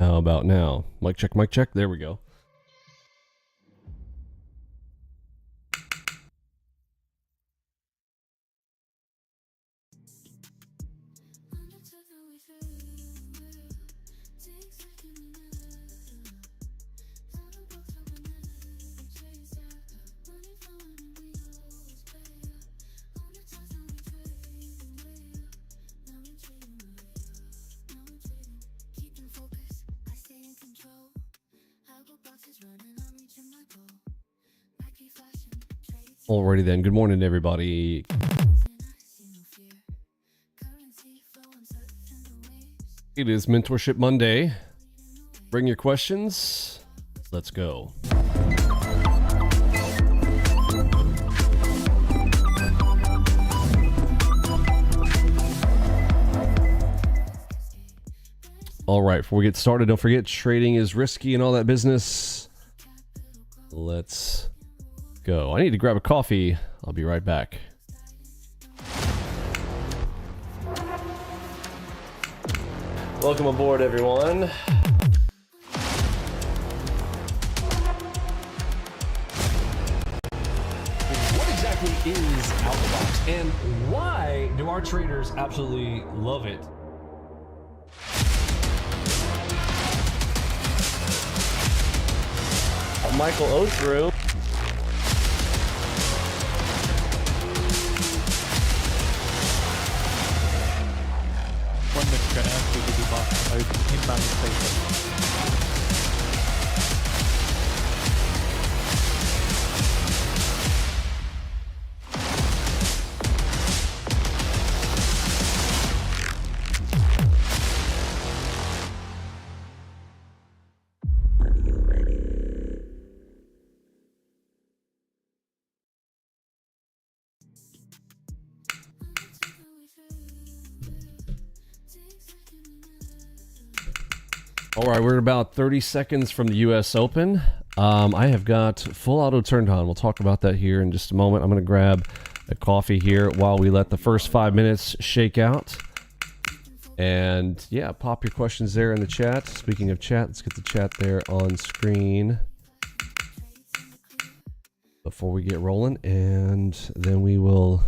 How about now? Mic check, mic check. There we go. Alrighty then, good morning everybody. It is Mentorship Monday. Bring your questions. Let's go. Alright, before we get started, don't forget trading is risky and all that business. Let's go. I need to grab a coffee. I'll be right back. Welcome aboard, everyone. What exactly is Algo, and why do our traders absolutely love it? Michael Othrew. One that's going to have to be marked open imbalance data. All right, we're about 30 seconds from the US Open. I have got full auto turned on. We'll talk about that here in just a moment. I'm going to grab a coffee here while we let the first 5 minutes shake out. And yeah, pop your questions there in the chat. Speaking of chat, let's get the chat there on screen before we get rolling, and then we will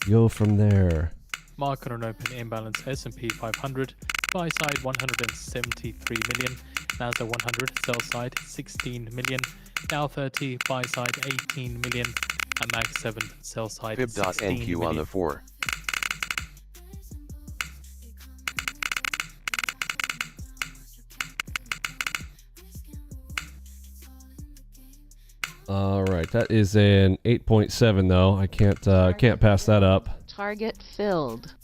go from there. Market on open imbalance S&P 500. Buy side 173 million, Nasdaq 100, sell side 16 million, Dow 30, buy side 18 million, and Max 7, sell side 16 Fib.NQ million. on the 4. All right, that is an 8.7 though. I can't pass that up. Target filled.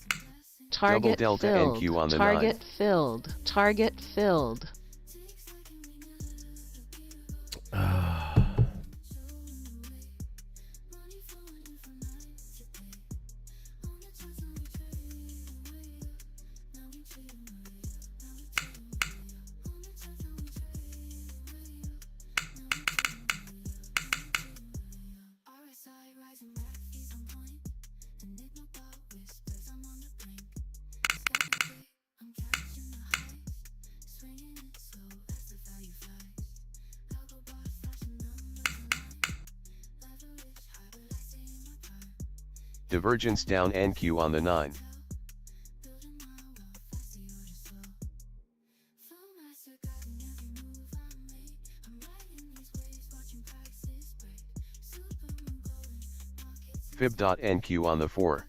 Target Double delta filled. NQ on the Target 9. filled. Target filled. Divergence down NQ on the 9. Fib.NQ on the 4.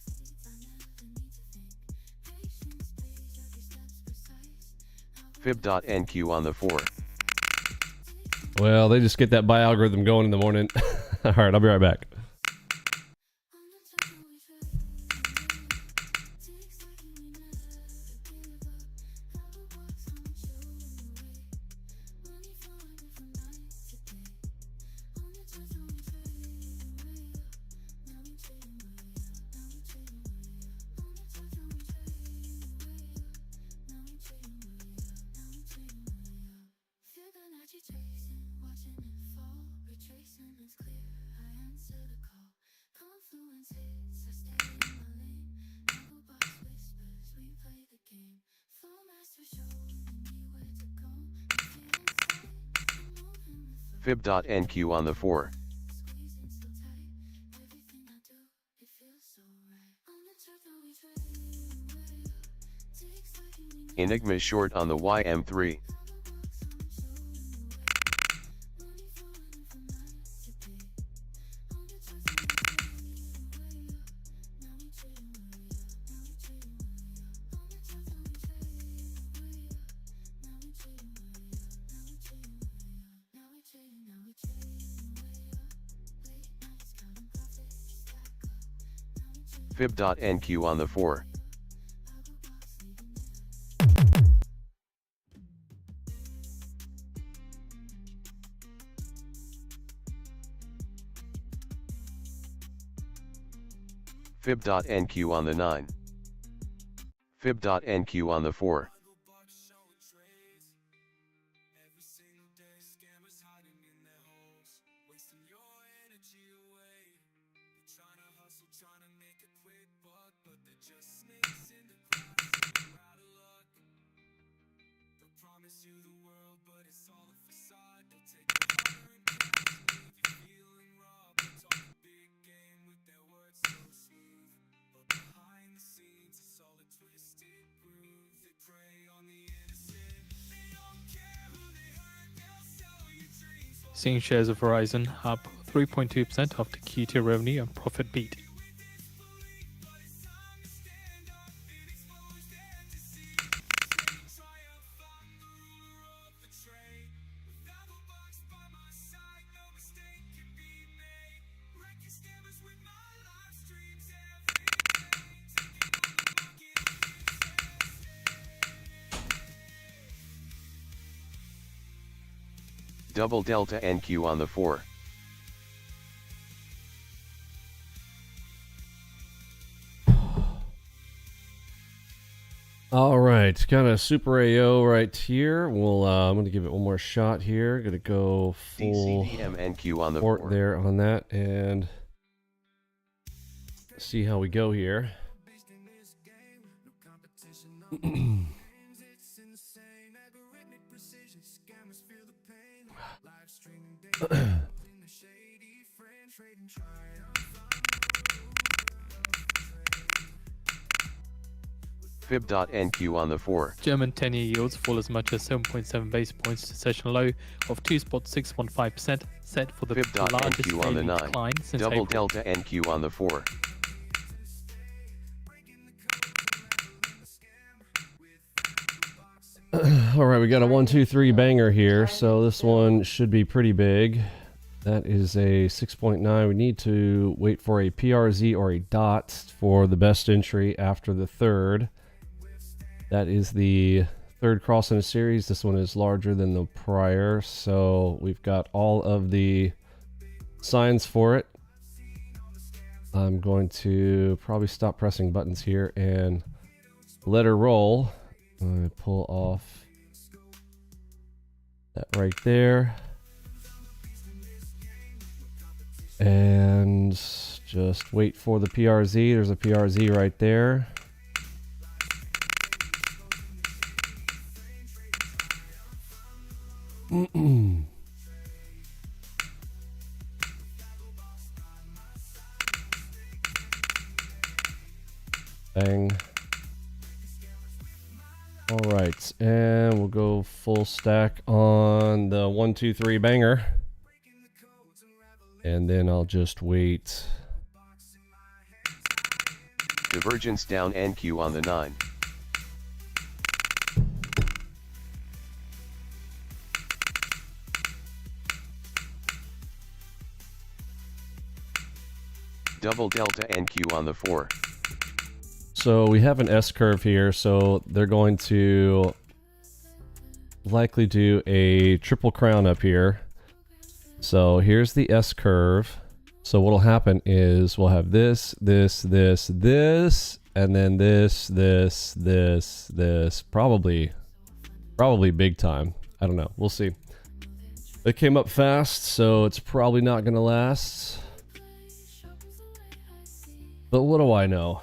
Fib.NQ on the 4. Well, they just get that buy algorithm going in the morning. All right, I'll be right back. Watching it fall, retracing, it's clear. I answer the Fib.NQ on the 4. Enigma short on the YM3. Fib.NQ on the 4. Fib.NQ on the 9. Fib.NQ on the 4. Seeing shares of Verizon up 3.2% after Q2 revenue and profit beat. Double Delta NQ on the 4. All right, got a Super AO right here. We'll I'm gonna give it one more shot here. Gonna go full DCDM NQ on the port 4. there on that and see how we go here. Fib.NQ on the 4. German 10-year yields fall as much as 7.7 basis points to session low of 2.615%, set for the largest Fib.NQ on the daily 9. decline since Double April. Delta NQ on the 4. All right, we got a 1, 2, 3 banger here, so this one should be pretty big. That is a 6.9. We need to wait for a PRZ or a dot for the best entry after the third. That is the third cross in a series. This one is larger than the prior, so we've got all of the signs for it. I'm going to probably stop pressing buttons here and let her roll. I pull off that right there. And just wait for the PRZ. There's a PRZ right there. Bang. All right, and we'll go full stack on the 1, 2, 3 banger. And then I'll just wait. Divergence down NQ on the 9. Double Delta NQ on the 4. So we have an S curve here, so they're going to likely do a triple crown up here. So here's the S curve. So what'll happen is we'll have this, this, this, this, and then this, this, this, this. Probably big time. I don't know. We'll see. It came up fast, so it's probably not going to last. But what do I know?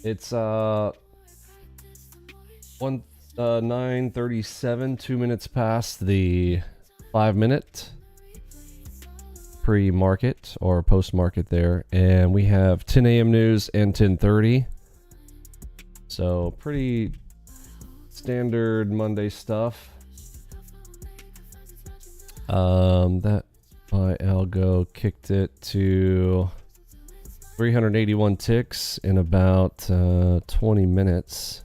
It's 9:37, 2 minutes past the 5 minute. pre-market or post-market there, and we have 10 a.m. news and 10:30. So pretty standard Monday stuff. That by Algo kicked it to 381 ticks in about 20 minutes.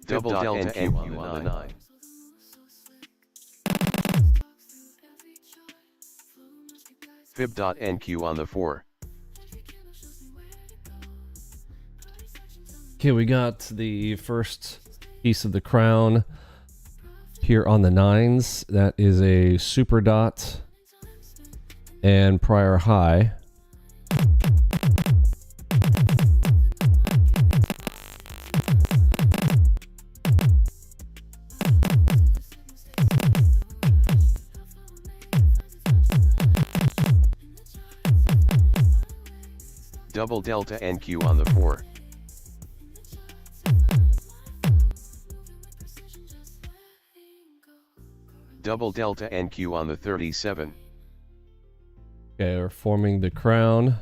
Double delta NQ on the 9. Fib.NQ on the 4. Okay, we got the first piece of the crown here on the 9s. That is a super dot and prior high. Double delta NQ on the 4. Double delta NQ on the 37. Okay, we're forming the crown.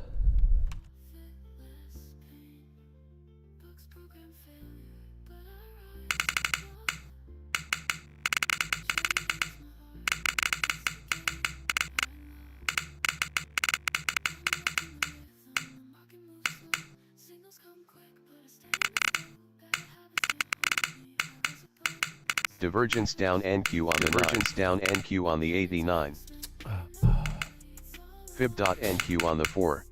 Divergence down NQ on the divergence down NQ on the 89. Fib.NQ on the 4.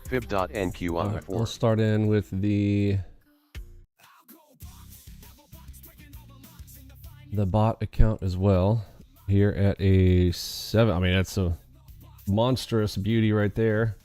Fib.NQ on the 4. We'll start in with the bot account as well. Here at a 7. I mean, that's a monstrous beauty right there.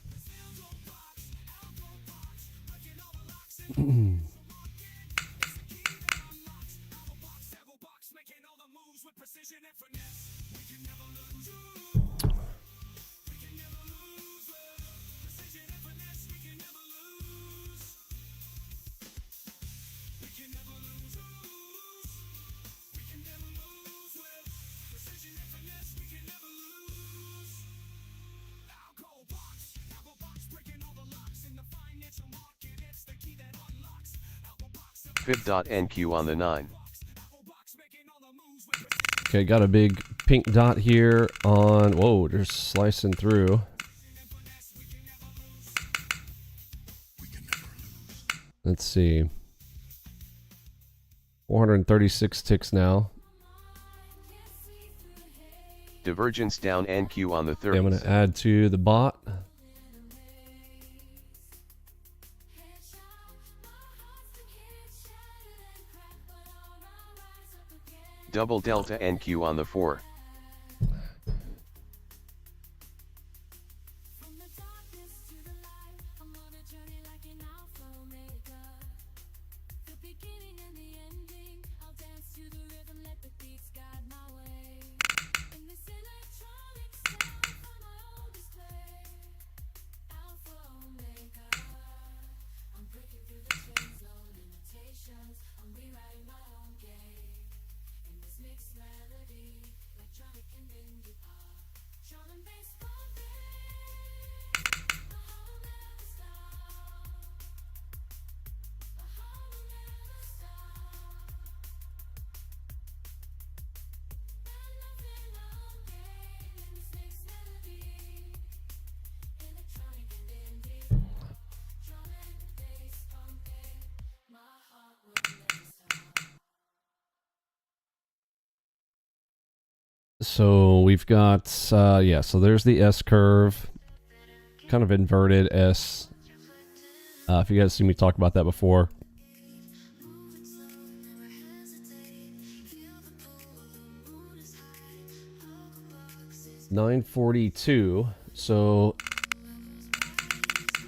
Fib.NQ on the 9. Okay, got a big pink dot here on. Whoa, they're slicing through. Let's see. 436 ticks now. Divergence down NQ on the 30. Okay, I'm going to add to the bot. Double delta NQ on the 4. So we've got, yeah, so there's the S curve, kind of inverted S. If you guys see me talk about that before. $942. So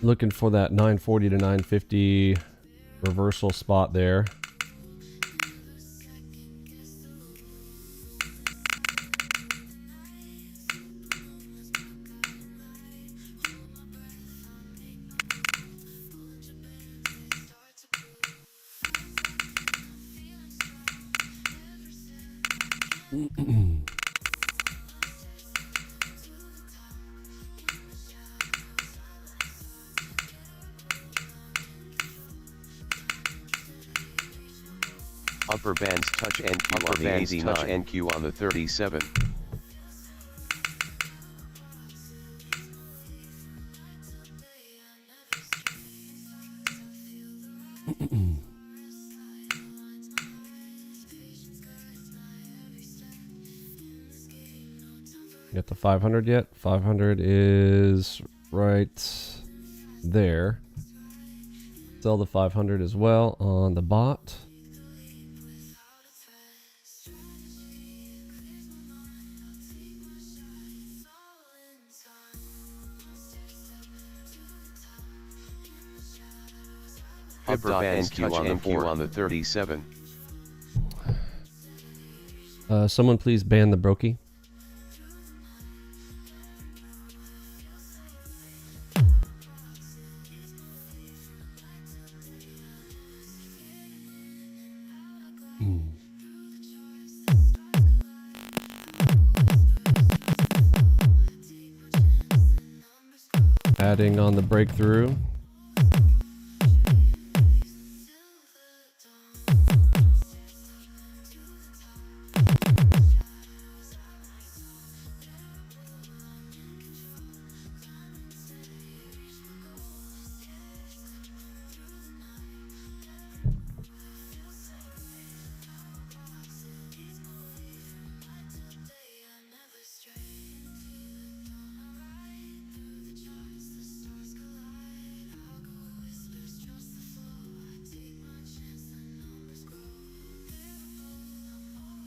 Looking for that 940 to 950 reversal spot there. Upper bands touch NQ on the 89. Touch NQ on the 37. Got the 500 yet? 500 is right there. Sell the 500 as well on the bot. Upper bands touch NQ on the 37. Someone please ban the brokey. Adding on the breakthrough.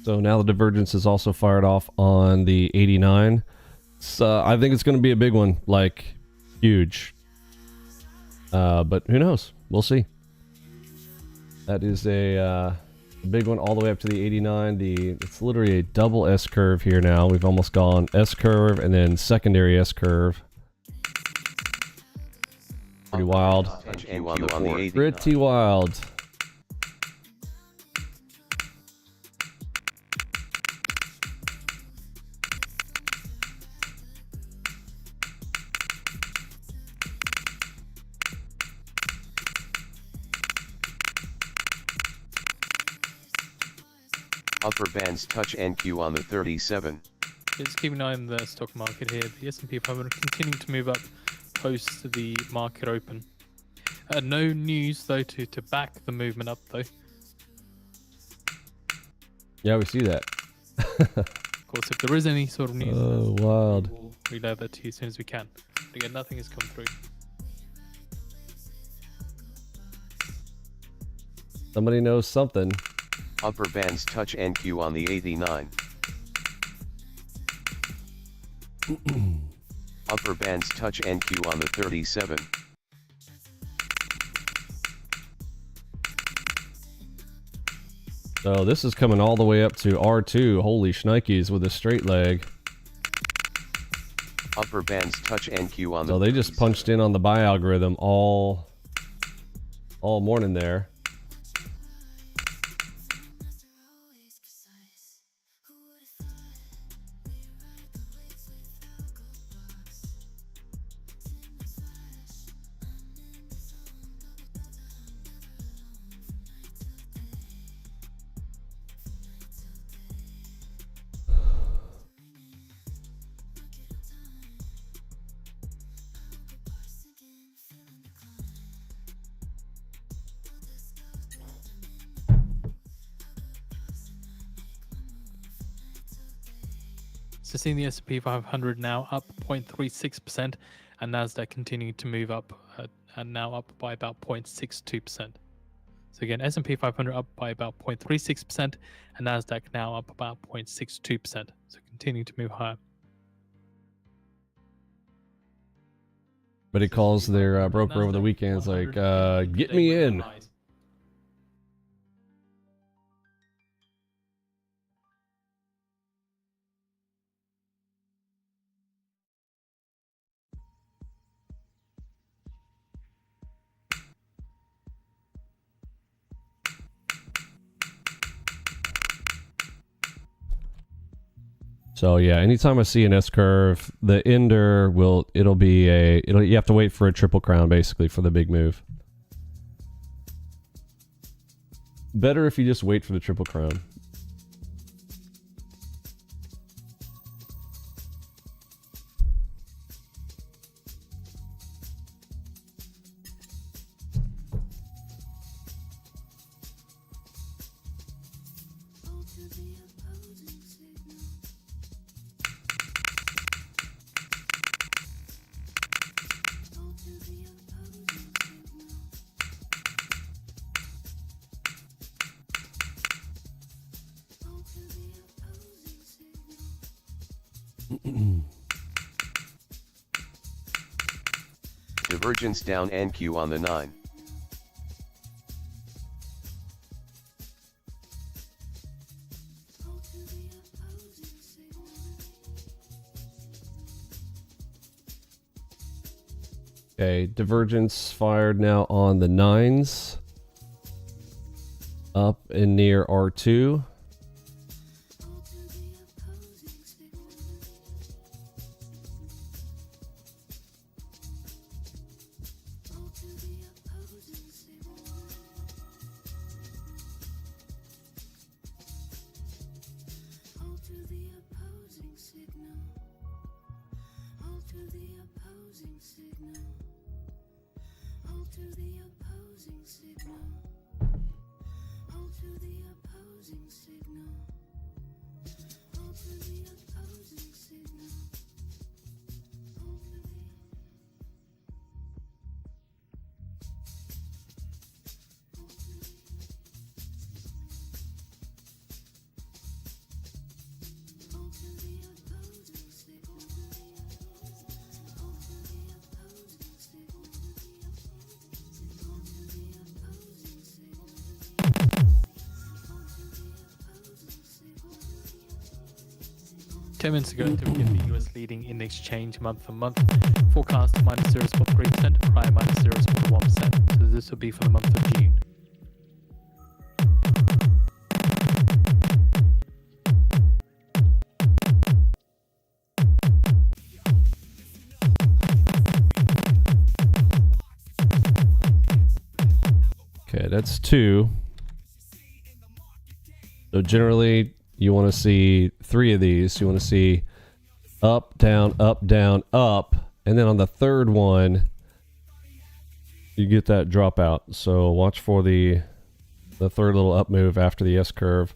So now the divergence is also fired off on the 89. So I think it's going to be a big one, like huge. But who knows? We'll see. That is a big one all the way up to the 89. It's literally a double S curve here now. We've almost gone S curve and then secondary S curve. Pretty wild. Pretty wild. Upper bands touch NQ on the 37. Just keep an eye on the stock market here. The S&P 500 continuing to move up post the market open. No news though to back the movement up though. Yeah, we see that. Of course, if there is any sort of news, oh, wild. we'll relay that to you as soon as we can. But again, nothing has come through. Somebody knows something. Upper bands touch NQ on the 89. Upper bands touch NQ on the 37. So this is coming all the way up to R2. Holy shnikes with a straight leg. Upper bands touch NQ on the... So they just punched in on the buy algorithm all morning there. So seeing the S&P 500 now up 0.36% and Nasdaq continuing to move up and now up by about 0.62%. So again, S&P 500 up by about 0.36% and Nasdaq now up about 0.62%. So continuing to move higher. Everybody calls their broker over the weekends like, get me in. So yeah, anytime I see an S curve, the ender you have to wait for a triple crown basically for the big move. Better if you just wait for the triple crown. Divergence down NQ on the 9. Okay, divergence fired now on the 9s. Up and near R2. Minutes ago to begin the US leading index change month on month. Forecast minus 0.3%, prior minus 0.1%. So this will be for the month of June. Okay, that's 2. So generally, you want to see 3 of these. You want to see up, down, up, down, up. And then on the third one, you get that dropout. So watch for the third little up move after the S curve.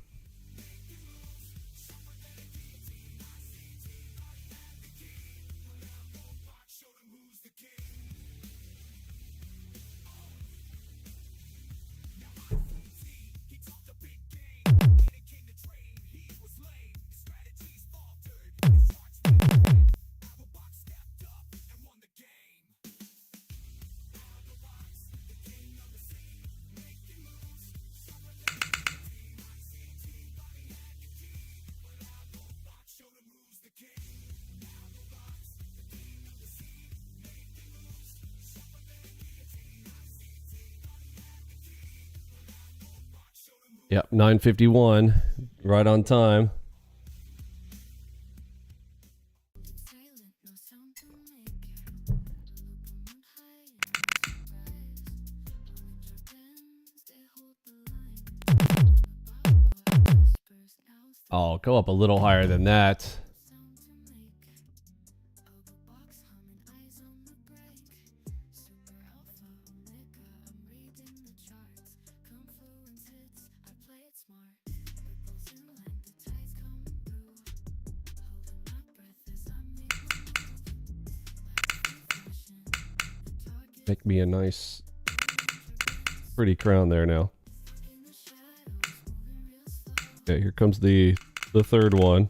Yep, 9:51, right on time. Oh, go up a little higher than that. Make me a nice, pretty crown there now. Okay, here comes the third one.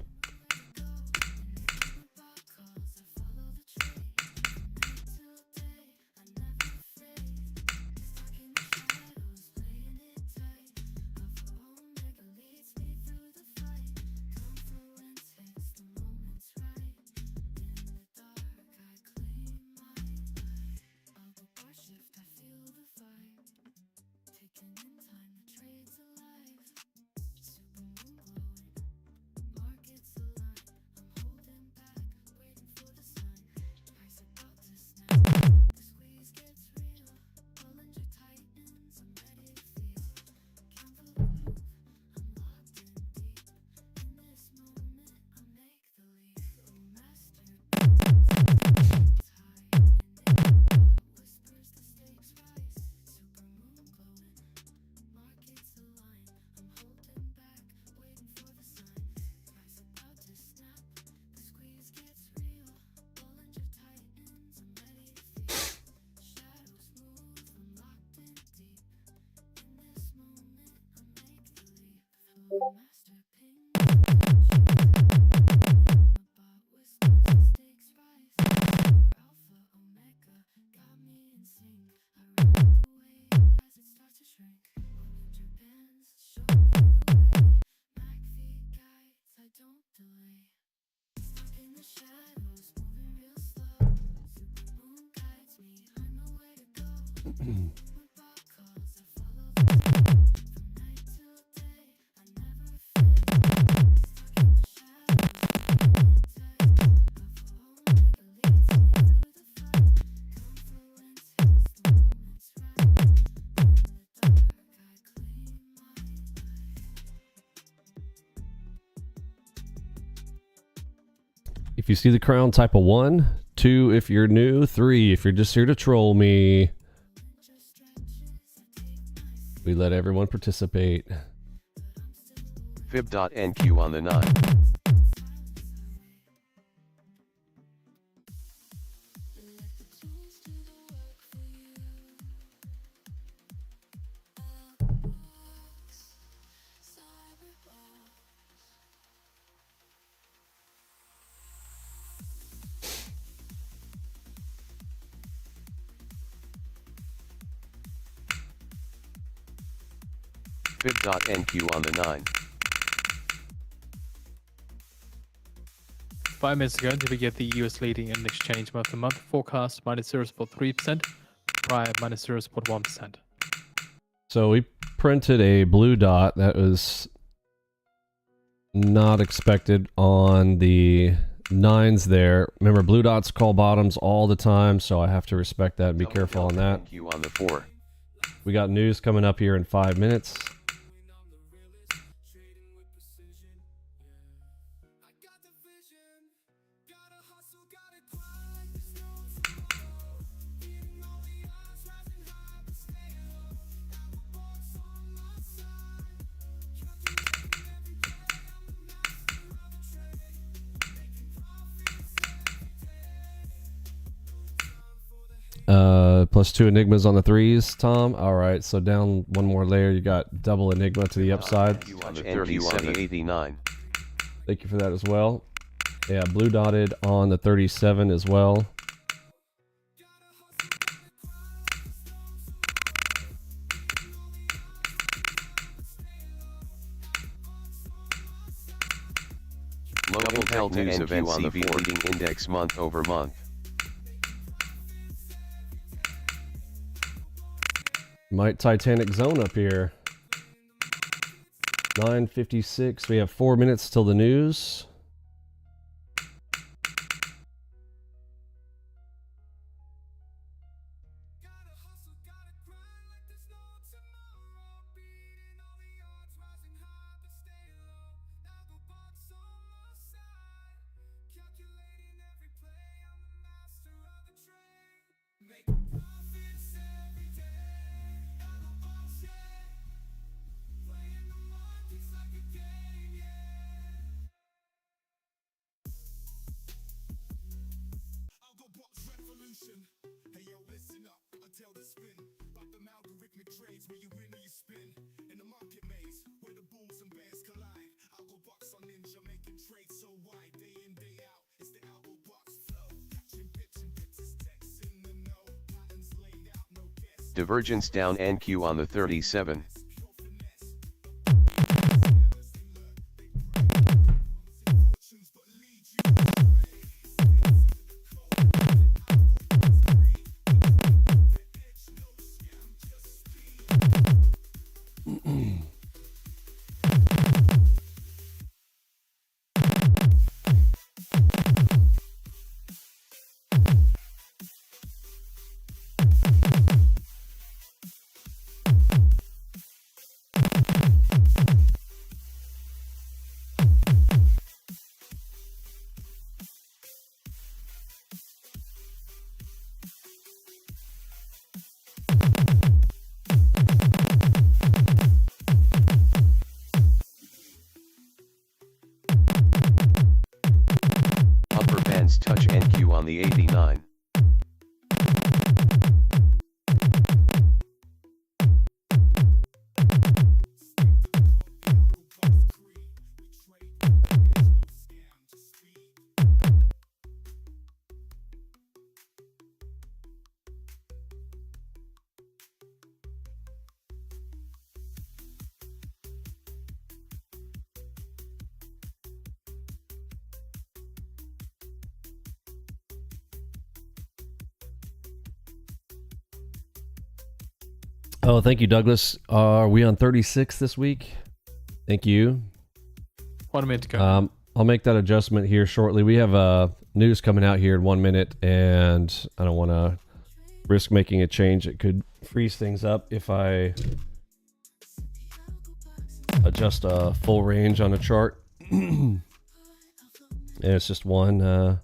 If you see the crown, type a 1. 2 if you're new. 3 if you're just here to troll me. We let everyone participate. Fib.NQ on the 9. Fib.NQ on the 9. 5 minutes ago, did we get the US leading index change month to month forecast minus 0.3%, prior minus 0.1%. So we printed a blue dot that was not expected on the 9s there. Remember, blue dots call bottoms all the time, so I have to respect that and be careful on that. NQ on the 4. We got news coming up here in 5 minutes. Plus 2 enigmas on the 3s, Tom. All right, so down one more layer, you got double enigma to the upside. NQ on the 89. Thank you for that as well. Yeah, blue dotted on the 37 as well. Low impact news of NCV leading index month over month. Might Titanic zone up here. 9:56. We have 4 minutes till the news. Hey yo, listen up, I tell the spin about them algorithmic trades where you win or you spin in the market maze where the bulls and bears collide. Algo box on Ninja making trades so wide day in day out. It's the Algo box flow. Chin bits is text in the know. Patterns laid out, no guess. Divergence down NQ on the 37. Touch NQ on the 89. Oh, thank you, Douglas. Are we on 36 this week? Thank you. 1 minute to go. I'll make that adjustment here shortly. We have news coming out here in 1 minute, and I don't want to risk making a change. It could freeze things up if I adjust a full range on a chart. And it's just one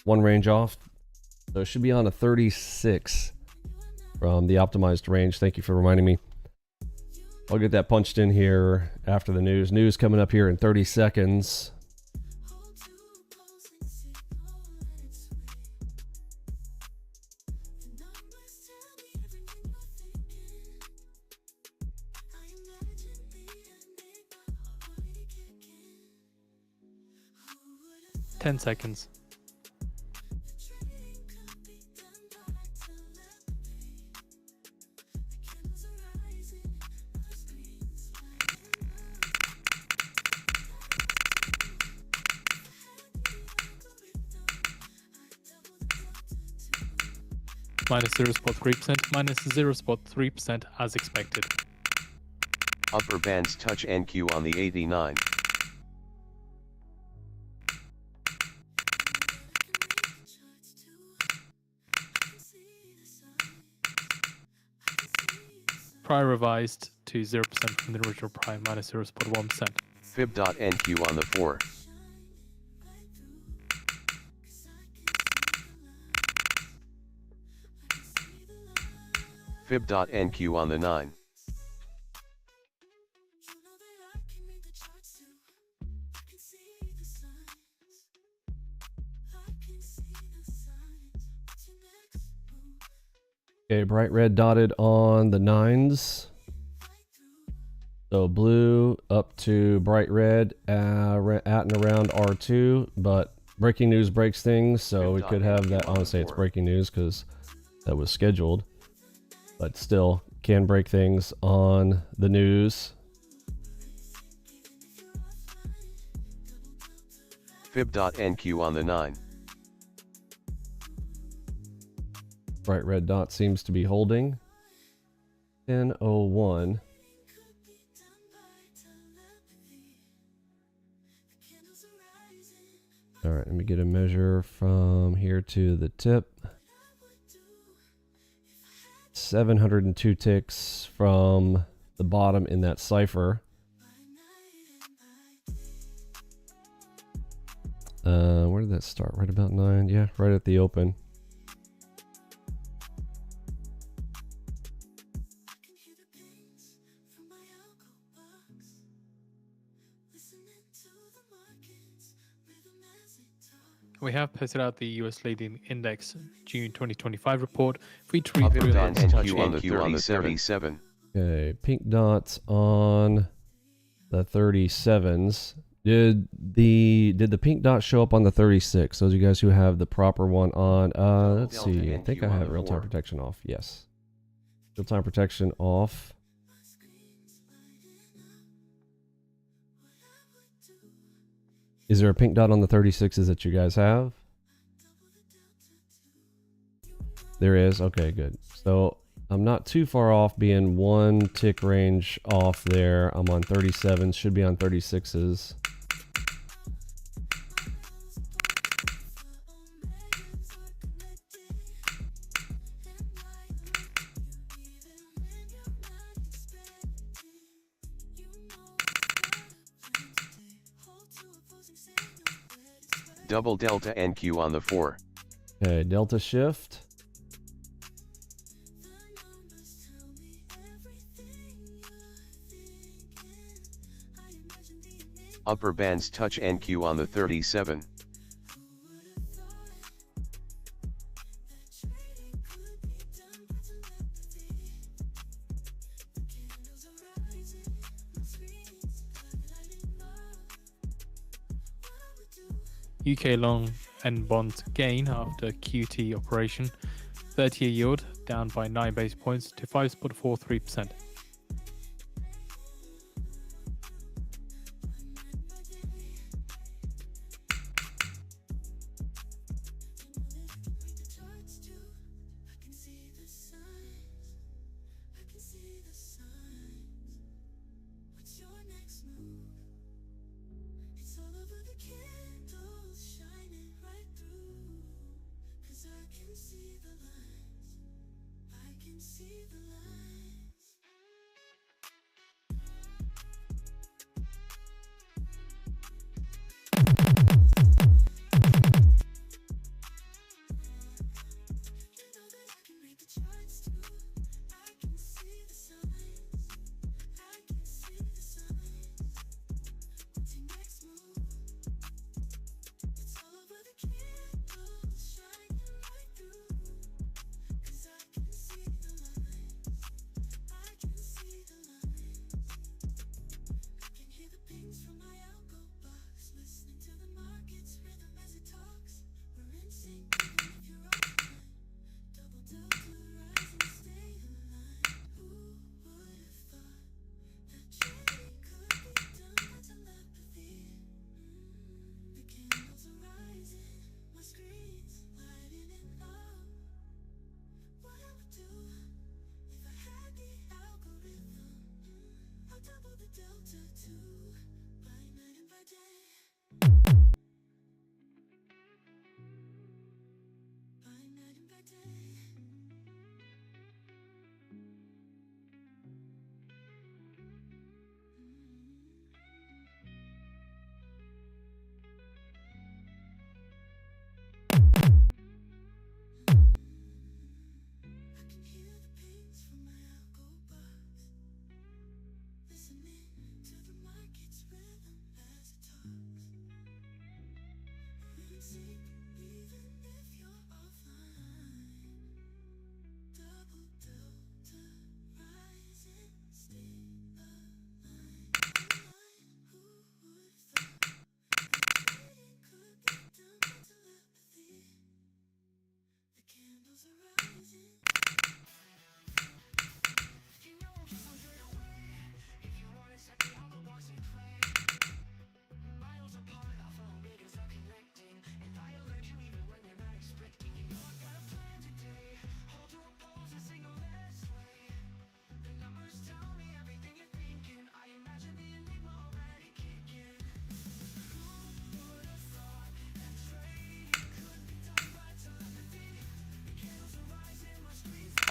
range off. So it should be on a 36 from the optimized range. Thank you for reminding me. I'll get that punched in here after the news. News coming up here in 30 seconds. Ten seconds. Minus 0.3%, minus 0.3% as expected. Upper bands touch NQ on the 89. Prior revised to 0% from the original prior, minus 0.1%. Fib.NQ on the 4. Fib.NQ on the 9. Okay, bright red dotted on the 9s. So blue up to bright red at and around R2, but breaking news breaks things, so we could have that. Honestly, it's breaking news because that was scheduled, but still can break things on the news. Fib.NQ on the 9. Bright red dot seems to be holding. 10:01. All right, let me get a measure from here to the tip. 702 ticks from the bottom in that cipher. Where did that start? Right about 9? Yeah, right at the open. We have posted out the US Leading Index June 2025 report. If we treat Upper through bands that, touch NQ on the 37. Okay, pink dots on the 37s. Did the pink dot show up on the 36? Those of you guys who have the proper one on. Let's see. I think I have real-time protection off. Yes. Real-time protection off. Is there a pink dot on the 36s that you guys have? There is. Okay, good. So I'm not too far off being one tick range off there. I'm on 37s, should be on 36s. Double delta NQ on the 4. Okay, delta shift. Upper bands touch NQ on the 37. UK long and bond gain after QT operation. 30-year yield down by 9 basis points to 5.43%.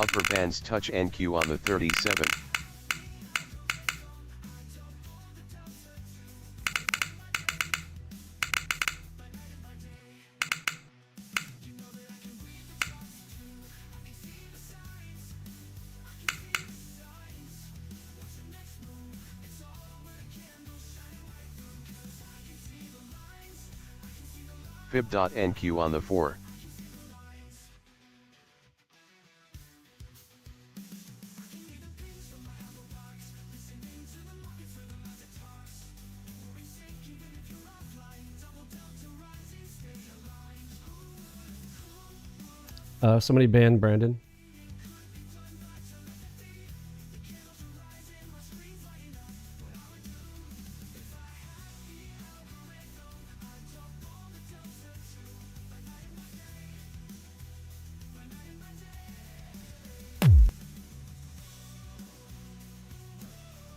Upper bands touch NQ on the 37. Fib.NQ on the 4. Somebody banned Brandon.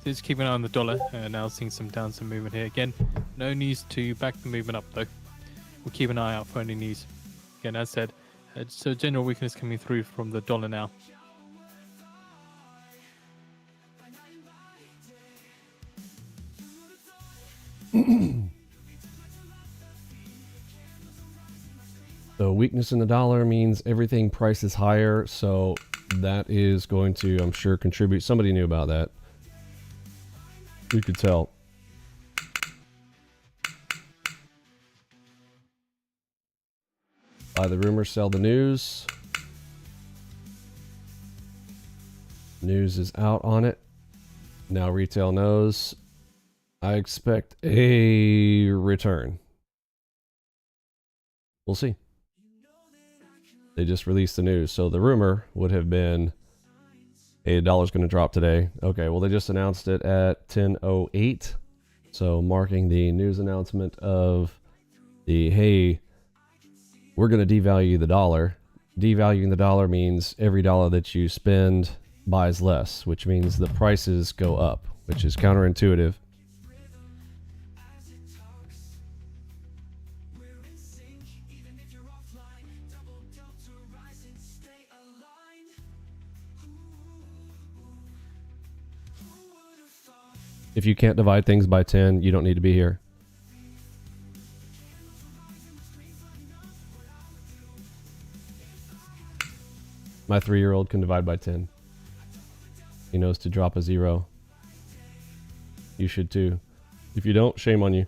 Just keep an eye on the dollar. Now seeing some downside movement here. Again, no news to back the movement up though. We'll keep an eye out for any news. Again, as said, so general weakness coming through from the dollar now. So weakness in the dollar means everything prices higher, so that is going to, I'm sure, contribute. Somebody knew about that. We could tell. Buy the rumor, sell the news. News is out on it. Now retail knows. I expect a return. We'll see. They just released the news. So the rumor would have been, hey, the dollar's going to drop today. Okay, well, they just announced it at 10:08. So marking the news announcement of the, hey, we're going to devalue the dollar. Devaluing the dollar means every dollar that you spend buys less, which means the prices go up, which is counterintuitive. If you can't divide things by 10, you don't need to be here. My 3-year-old can divide by 10. He knows to drop a 0. You should too. If you don't, shame on you.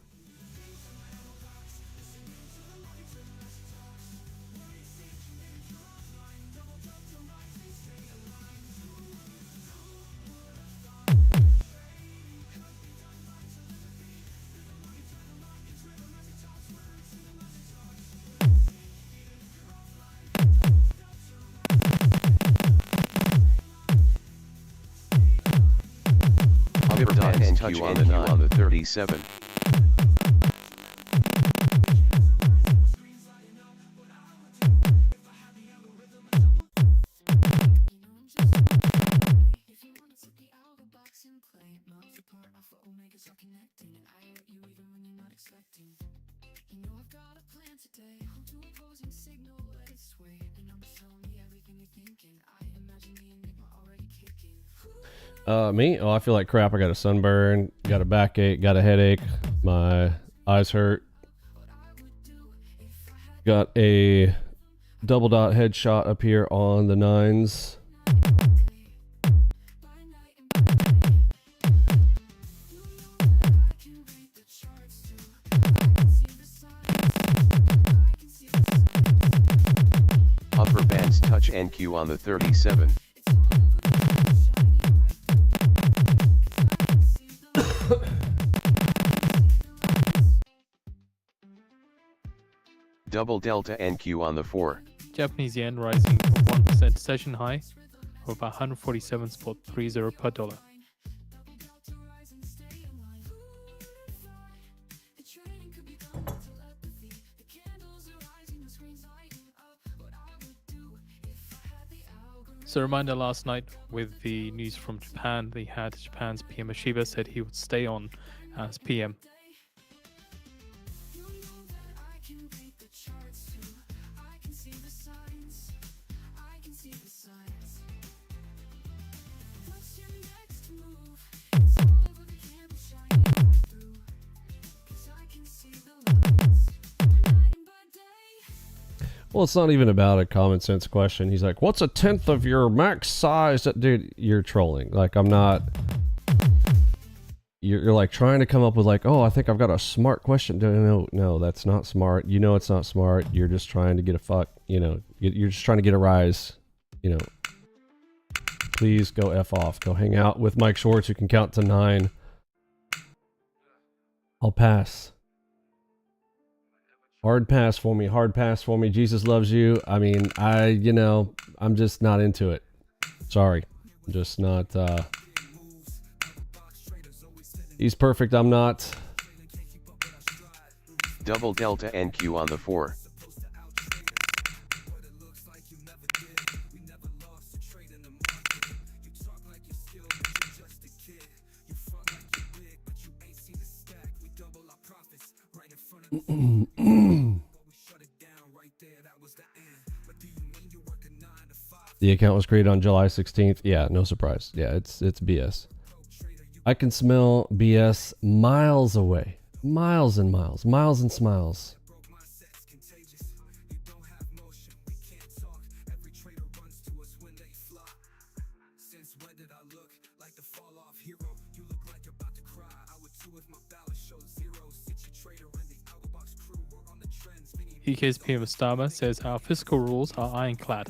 Touch NQ on the 37. Me? Oh, I feel like crap. I got a sunburn, got a backache, got a headache, my eyes hurt. Got a double dot headshot up here on the 9s. NQ on the 37. Double delta NQ on the 4. Japanese yen rising 1% session high of about 147.30 per dollar. So a reminder last night with the news from Japan, they had Japan's PM Ashiba said he would stay on as PM. Well, it's not even about a common sense question. He's like, what's a tenth of your max size? Dude, you're trolling. Like, I'm not... You're like trying to come up with like, oh, I think I've got a smart question. No, that's not smart. You know it's not smart. You're just trying to get a fuck, you know, you're just trying to get a rise, you know. Please go F off. Go hang out with Mike Schwartz, who can count to 9. I'll pass. Hard pass for me. Hard pass for me. Jesus loves you. I mean, I'm just not into it. Sorry. I'm just not, he's perfect. I'm not. Double delta NQ on the 4. The account was created on July 16th. Yeah, no surprise. Yeah, it's BS. I can smell BS miles away. Miles and miles. Miles and smiles. EK's PM Stama says our fiscal rules are ironclad.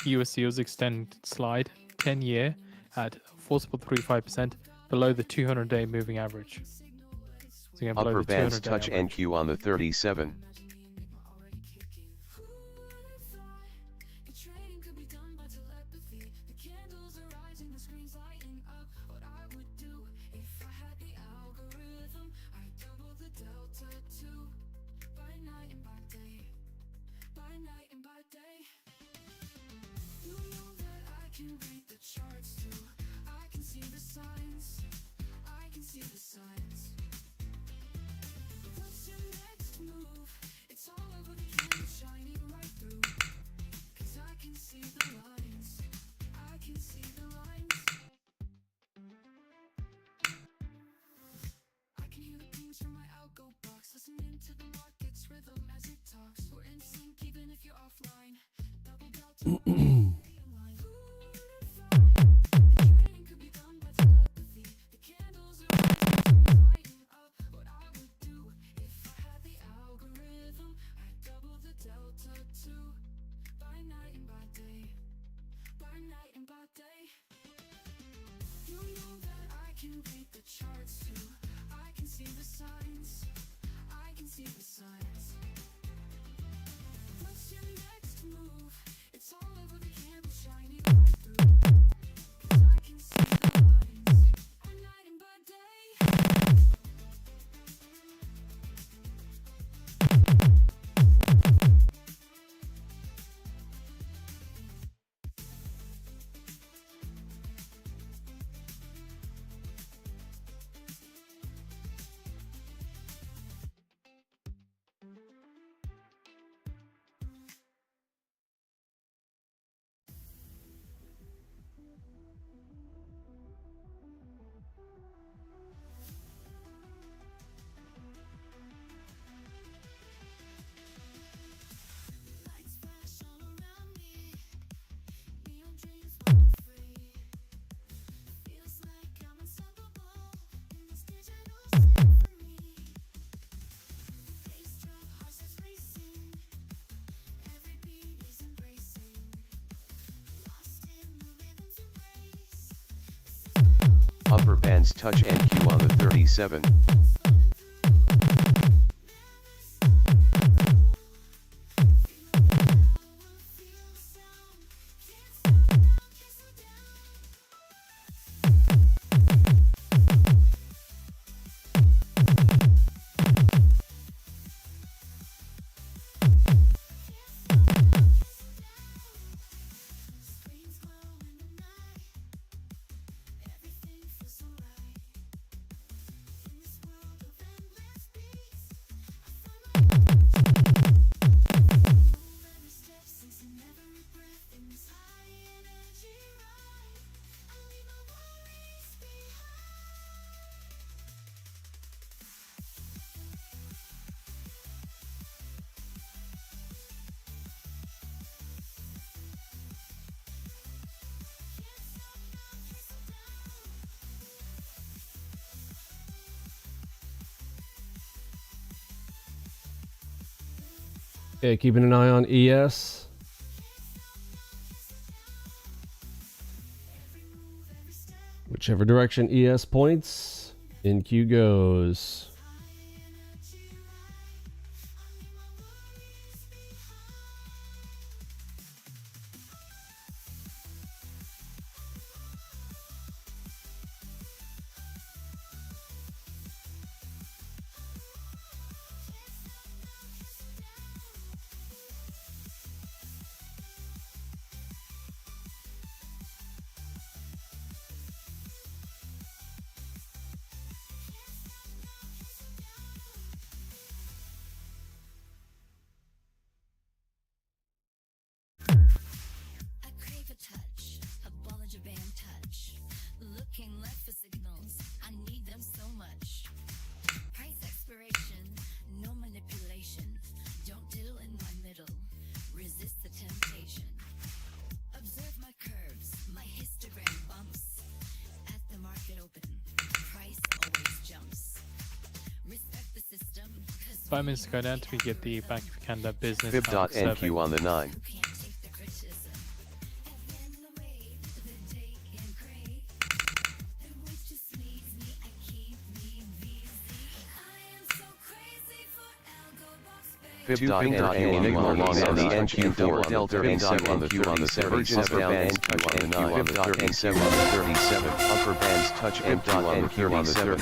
US yields extend slide 10-year at 4.35% below the 200-day moving average. So again, below Upper the bands 200-day touch average. NQ on the 37. Upper bands touch NQ on the 37. Okay, keeping an eye on ES. Whichever direction ES points, NQ goes. Five minutes to go down till we get the Bank of Canada business. Fib.NQ on the 9. Fib.NQ on the NQ4 Delta N7 on the 37 bands touch NQ on the 37 on the 37 upper bands touch NQ on the 37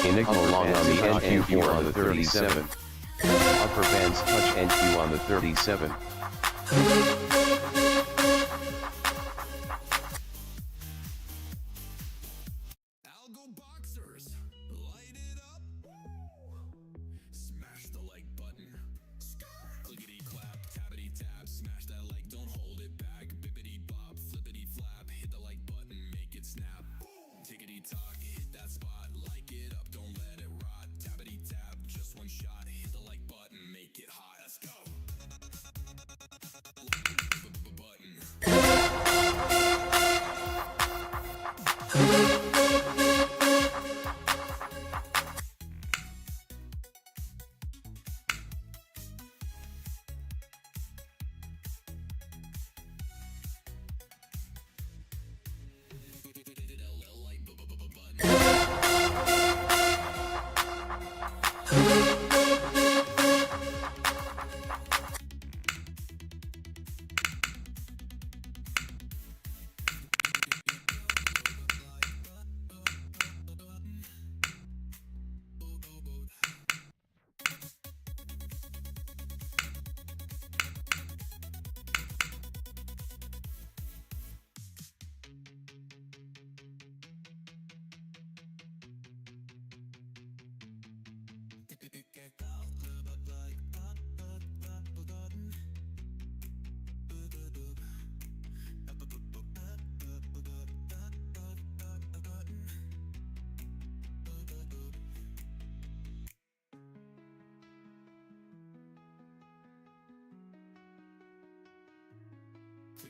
Enigma long on the NQ4 on the 37 upper bands touch NQ on the 37. Algo boxers, light it up. Smash the like button. Clickety clap, tappity tap, smash that like, don't hold it back. Bippity bop, flippity flap, hit the like button, make it snap. Tickety tock, hit that spot, like it up, don't let it rot. Tappity tap, just one shot, hit the like button, make it hot. Let's go.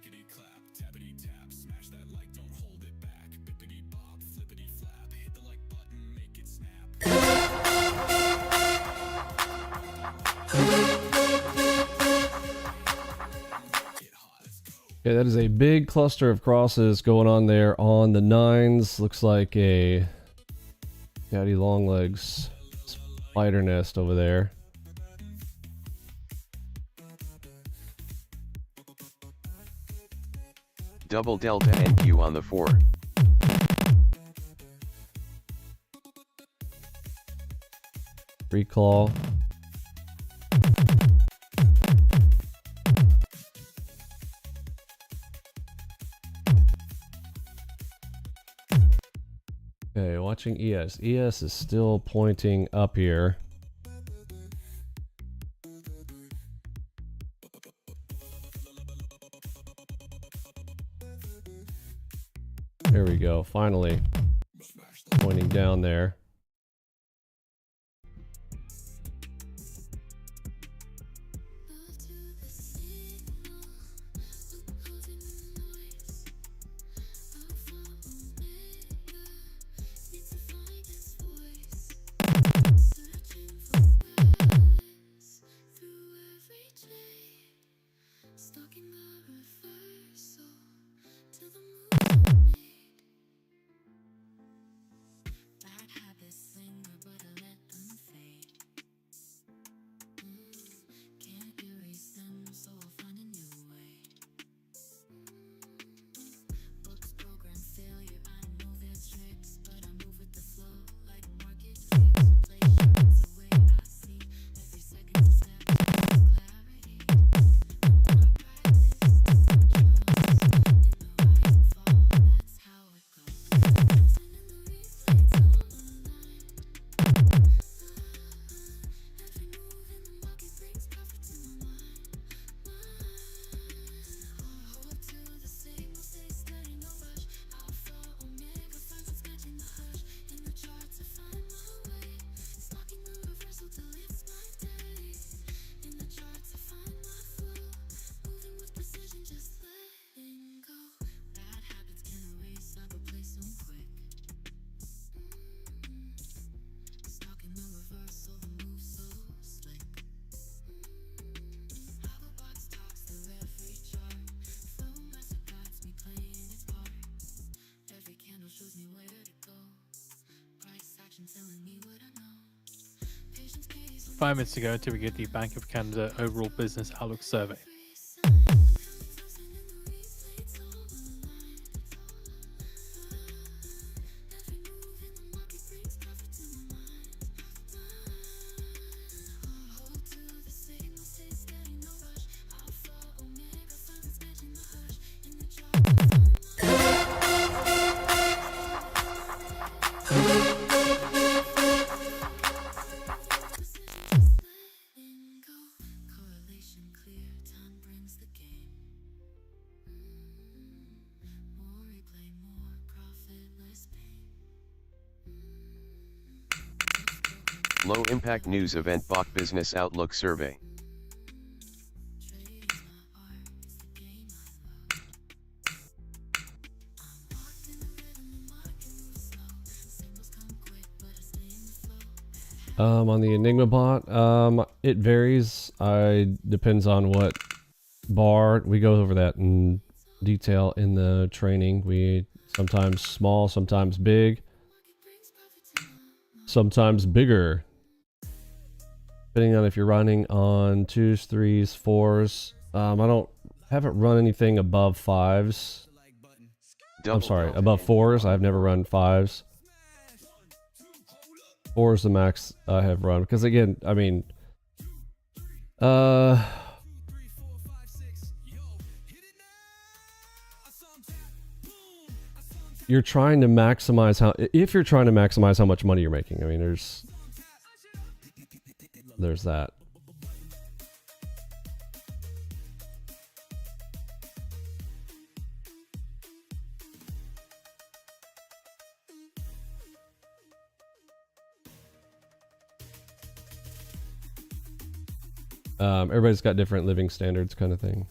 clickety clap, tappity tap, smash that like, don't hold it back. Bippity bop, flippity flap, hit the like button, make it snap. Okay, that is a big cluster of crosses going on there on the nines. Looks like a daddy long legs spider nest over there. Double delta NQ on the 4. Reclaw. Okay, watching ES. ES is still pointing up here. There we go, finally pointing down there. Five minutes to go until we get the Bank of Canada Overall Business Outlook Survey. Low Impact News Event Bach Business Outlook Survey. On the Enigma bot, it varies. Depends on what bar. We go over that in detail in the training. We sometimes small, sometimes big, sometimes bigger. Depending on if you're running on 2s, 3s, 4s. Haven't run anything above 5s. I'm sorry, above 4s. I've never run 5s. 4 is the max I have run. Because again, I mean, you're trying to maximize how much money you're making. I mean, there's that. Everybody's got different living standards kind of thing.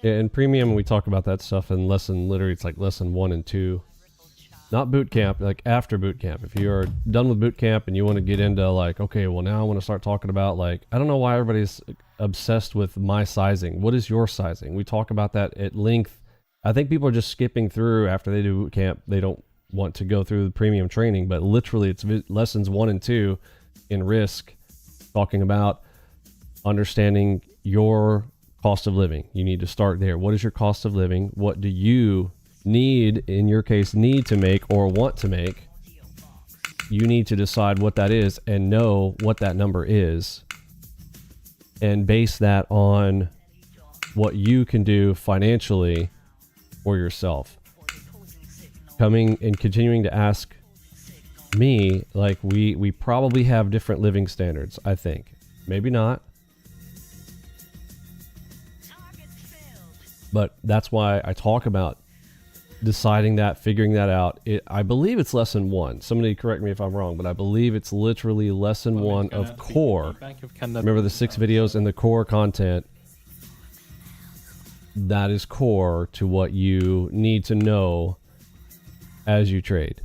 Yeah, in premium, we talk about that stuff in lesson, literally, it's like lesson 1 and 2. Not boot camp, like after boot camp. If you are done with boot camp and you want to get into like, okay, well now I want to start talking about like, I don't know why everybody's obsessed with my sizing. What is your sizing? We talk about that at length. I think people are just skipping through after they do boot camp. They don't want to go through the premium training, but literally it's lessons 1 and 2 in risk, talking about understanding your cost of living. You need to start there. What is your cost of living? What do you need, in your case, need to make or want to make? You need to decide what that is and know what that number is and base that on what you can do financially for yourself. Coming and continuing to ask me, like we probably have different living standards, I think. Maybe not. But that's why I talk about deciding that, figuring that out. I believe it's lesson 1. Somebody correct me if I'm wrong, but I believe it's literally lesson 1 of core. Remember the 6 videos and the core content. That is core to what you need to know as you trade.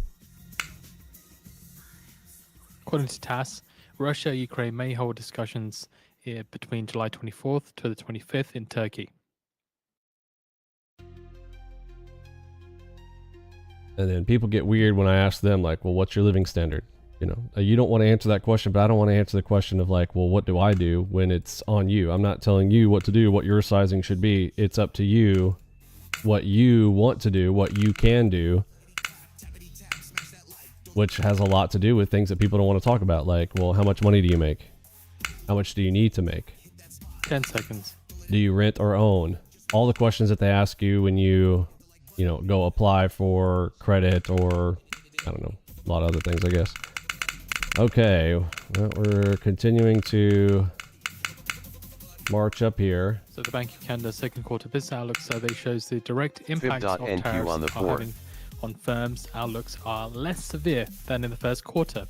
According to TASS, Russia and Ukraine may hold discussions between July 24th to the 25th in Turkey. And then people get weird when I ask them, like, well, what's your living standard? You know, you don't want to answer that question, but I don't want to answer the question of like, well, what do I do when it's on you? I'm not telling you what to do, what your sizing should be. It's up to you, what you want to do, what you can do, which has a lot to do with things that people don't want to talk about. Like, well, how much money do you make? How much do you need to make? 10 seconds. Do you rent or own? All the questions that they ask you when you know, go apply for credit or, I don't know, a lot of other things, I guess. Okay, well, we're continuing to march up here. So the Bank of Canada second quarter business outlook survey shows the direct impacts of tariffs on the are having on firms' outlooks are less severe than in the first quarter.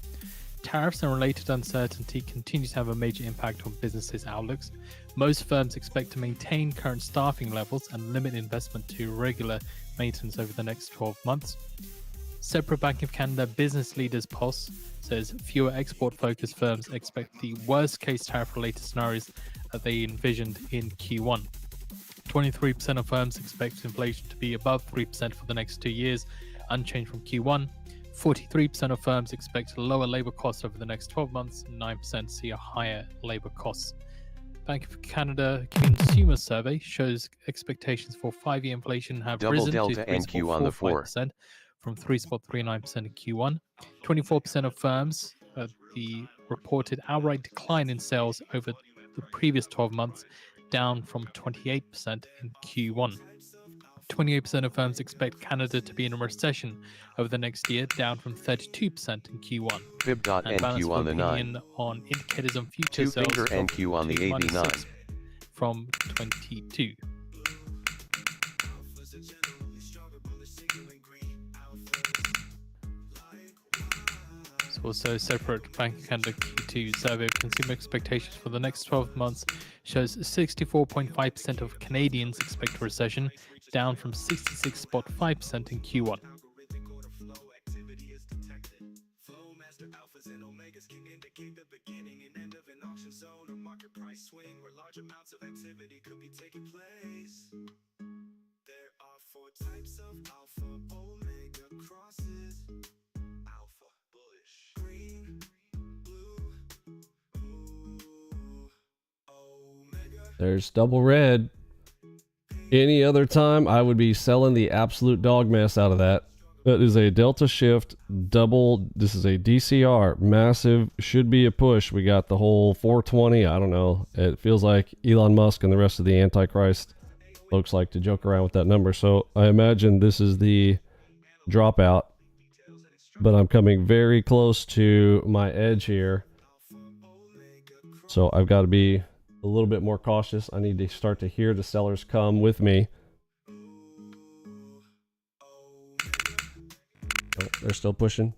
Tariffs and related uncertainty continue to have a major impact on businesses' outlooks. Most firms expect to maintain current staffing levels and limit investment to regular maintenance over the next 12 months. Separate Bank of Canada Business Leaders Pulse says fewer export-focused firms expect the worst-case tariff-related scenarios that they envisioned in Q1. 23% of firms expect inflation to be above 3% for the next 2 years, unchanged from Q1. 43% of firms expect lower labor costs over the next 12 months, and 9% see a higher labor costs. Bank of Canada Consumer Survey shows expectations for 5-year inflation have risen to 3.45% from 3.39% in Q1. 24% of firms the reported outright decline in sales over the previous 12 months, down from 28% in Q1. 28% of firms expect Canada to be in a recession over the next year, down from 32% in Q1. Fib.NQ on the 9. On indicators on future sales. Two-finger NQ on the AB9. From 22. Also, separate Bank of Canada Q2 survey of consumer expectations for the next 12 months shows 64.5% of Canadians expect a recession, down from 66.5% in Q1. There's double red. Any other time, I would be selling the absolute dog mess out of that. That is a delta shift double. This is a DCR. Massive. Should be a push. We got the whole 420. I don't know. It feels like Elon Musk and the rest of the Antichrist folks like to joke around with that number. So I imagine this is the dropout. But I'm coming very close to my edge here. So I've got to be a little bit more cautious. I need to start to hear the sellers come with me. Oh, they're still pushing.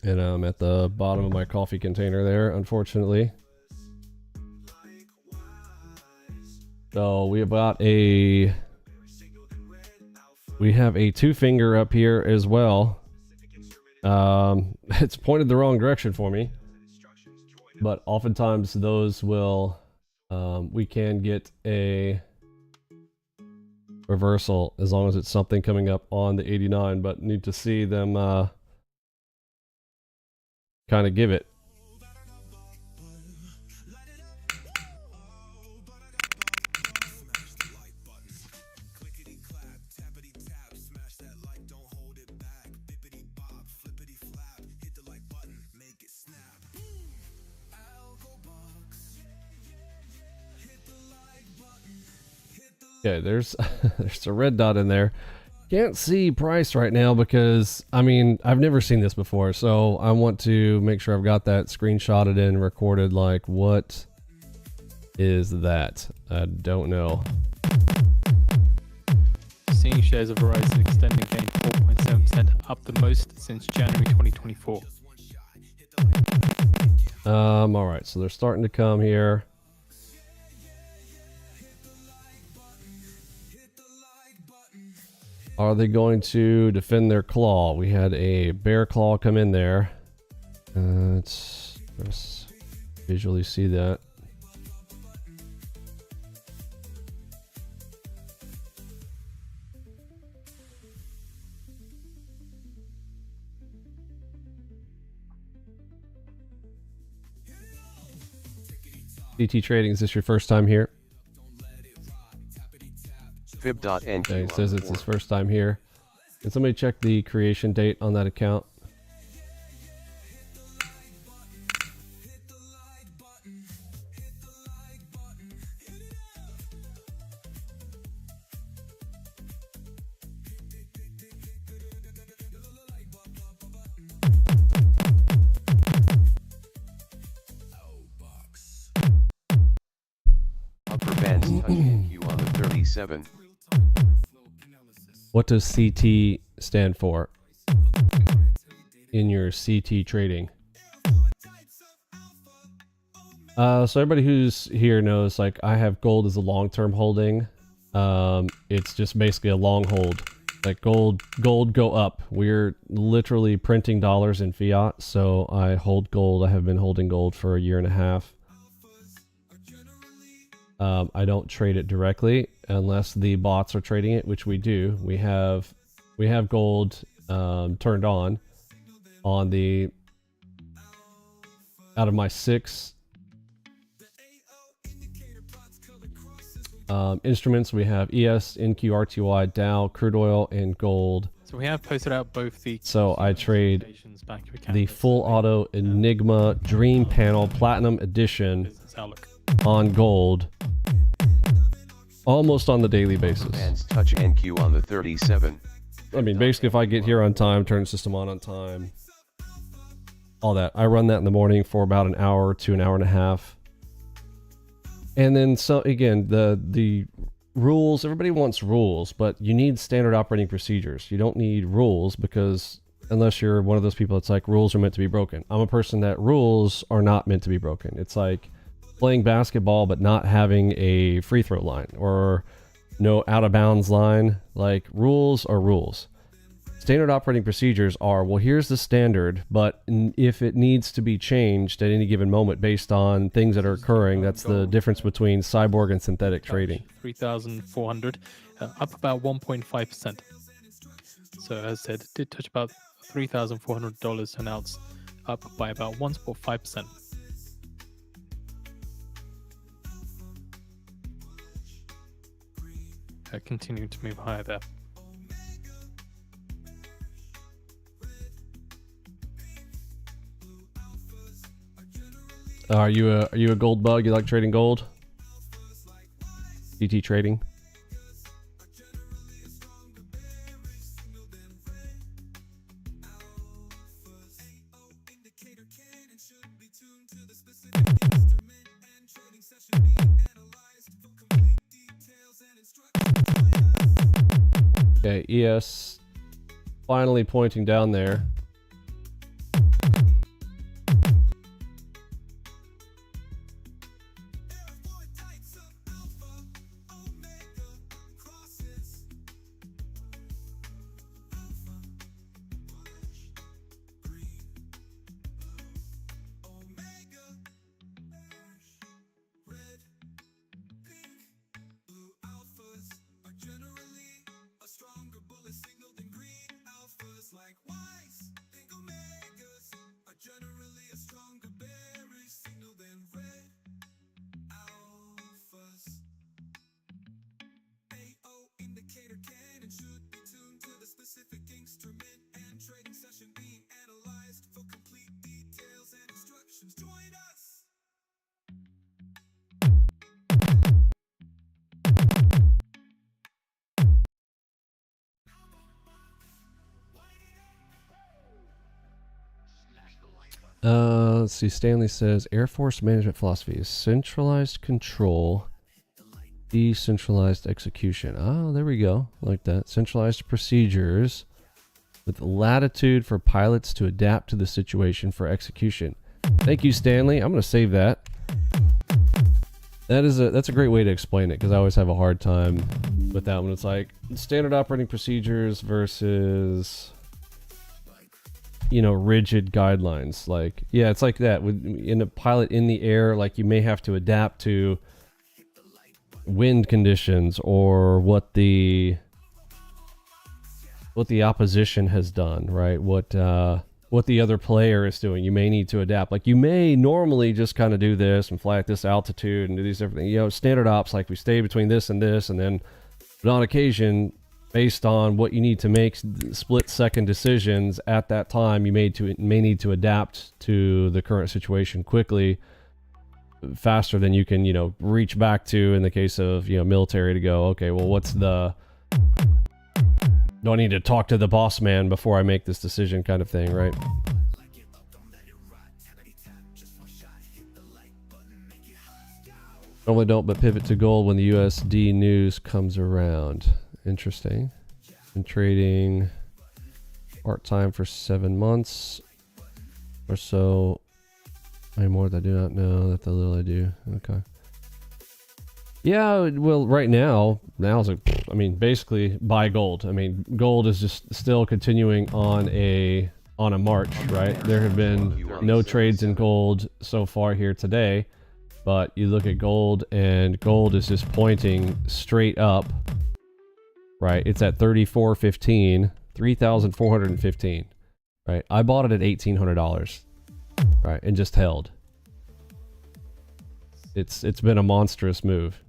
And I'm at the bottom of my coffee container there, unfortunately. So we have a 2-finger up here as well. It's pointed the wrong direction for me, but oftentimes those will, we can get a reversal as long as it's something coming up on the 89, but need to see them kind of give it. Okay, there's a red dot in there. Can't see price right now because, I mean, I've never seen this before, so I want to make sure I've got that screenshotted and recorded. Like, what is that? I don't know. Seeing shares of Verizon extending gain 4.7%, up the most since January 2024. All right, so they're starting to come here. Are they going to defend their claw? We had a bear claw come in there. Let's visually see that. CT Trading, is this your first time here? Fib.NQ. Okay, it says it's his first time here. Can somebody check the creation date on that account? Upper bands touch NQ on the 37. What does CT stand for in your CT trading? So everybody who's here knows, like, I have gold as a long-term holding. It's just basically a long hold. Like gold go up. We're literally printing dollars in fiat, so I hold gold. I have been holding gold for 1.5 years. I don't trade it directly unless the bots are trading it, which we do. We have gold turned on the out of my 6 instruments. We have ES, NQ, RTY, Dow, crude oil, and gold. So we have posted out both the. So I trade back to the account. full auto Enigma Dream Panel Platinum Edition Business outlook. on gold almost on the daily basis. Bands touch NQ on the 37. I mean, basically, if I get here on time, turn the system on time, all that. I run that in the morning for about an hour to an hour and a half. And then, so again, the rules, everybody wants rules, but you need standard operating procedures. You don't need rules because unless you're one of those people that's like, rules are meant to be broken. I'm a person that rules are not meant to be broken. It's like playing basketball but not having a free throw line or no out of bounds line. Like, rules are rules. Standard operating procedures are, well, here's the standard, but if it needs to be changed at any given moment based on things that are occurring, that's the difference between cyborg and synthetic trading. 3,400, up about 1.5%. So as I said, it did touch about $3,400 an ounce, up by about 1.5%. Continuing to move higher there. Are you a gold bug? You like trading gold? CT trading? Okay, ES finally pointing down there. Let's see. Stanley says Air Force management philosophy is centralized control, decentralized execution. Oh, there we go. Like that. Centralized procedures with latitude for pilots to adapt to the situation for execution. Thank you, Stanley. I'm going to save that. That's a great way to explain it, because I always have a hard time with that one. It's like standard operating procedures versus, you know, rigid guidelines. Like, yeah, it's like that. In a pilot in the air, like you may have to adapt to wind conditions or what the opposition has done, right? What the other player is doing. You may need to adapt. Like, you may normally just kind of do this and fly at this altitude and do these different things. You know, standard ops, like we stay between this and this, and then, but on occasion, based on what you need to make split-second decisions at that time, you may need to adapt to the current situation quickly, faster than you can, you know, reach back to in the case of, you know, military, to go, okay, well, do I need to talk to the boss man before I make this decision, kind of thing, right? Normally don't, but pivot to gold when the USD news comes around. Interesting. Been trading part-time for 7 months or so. Any more that I do not know, that the little I do. Okay. Yeah, well, right now I mean, basically buy gold. I mean, gold is just still continuing on a march, right? There have been no trades in gold so far here today, but you look at gold, and gold is just pointing straight up, right? It's at 34.15, 3,415, right? I bought it at $1,800, right, and just held. It's been a monstrous move.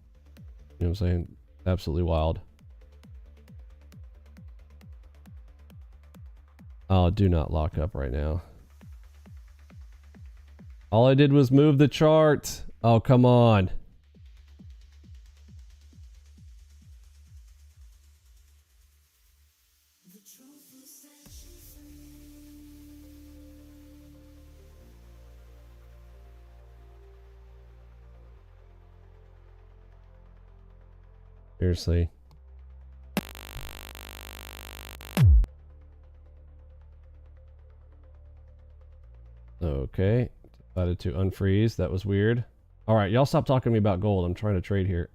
You know what I'm saying? Absolutely wild. Oh, do not lock up right now. All I did was move the chart. Oh, come on. Seriously. Okay. Decided to unfreeze. That was weird. Alright, y'all stop talking to me about gold. I'm trying to trade here.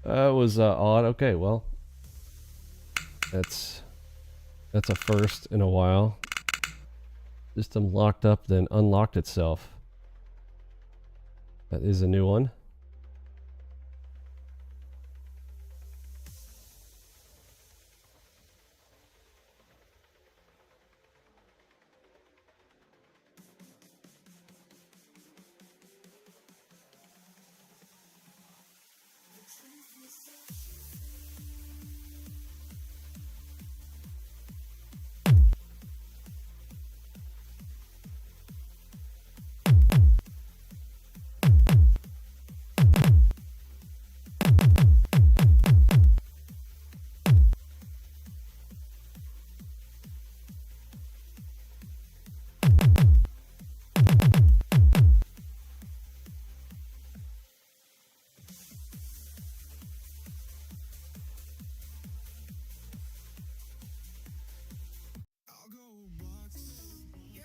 That was odd. Okay, well. That's a first in a while. System locked up, then unlocked itself. That is a new one. Algo box. Yeah.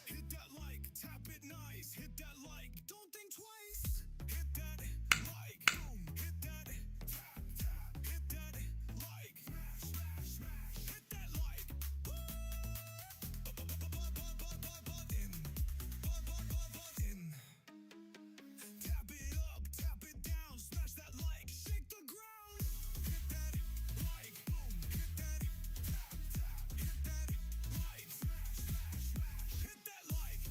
Hit that like, tap it nice. Hit that like, don't think twice. Hit that like, boom. Hit that tap. Hit that like, smash. Hit that like, button. Tap it up, tap it down. Smash that like, shake the ground. Hit that like, boom. Hit that tap. Hit that like, smash. Hit that like,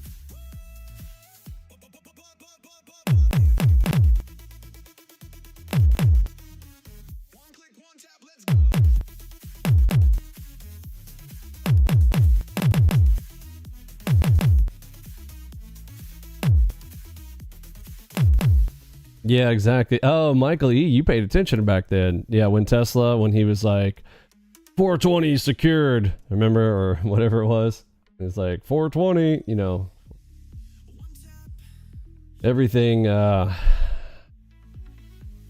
one click, one tap, let's go. Yeah, exactly. Oh, Michael E., you paid attention back then. Yeah, when he was like, 420 secured, remember, or whatever it was. It's like 420, you know, everything. The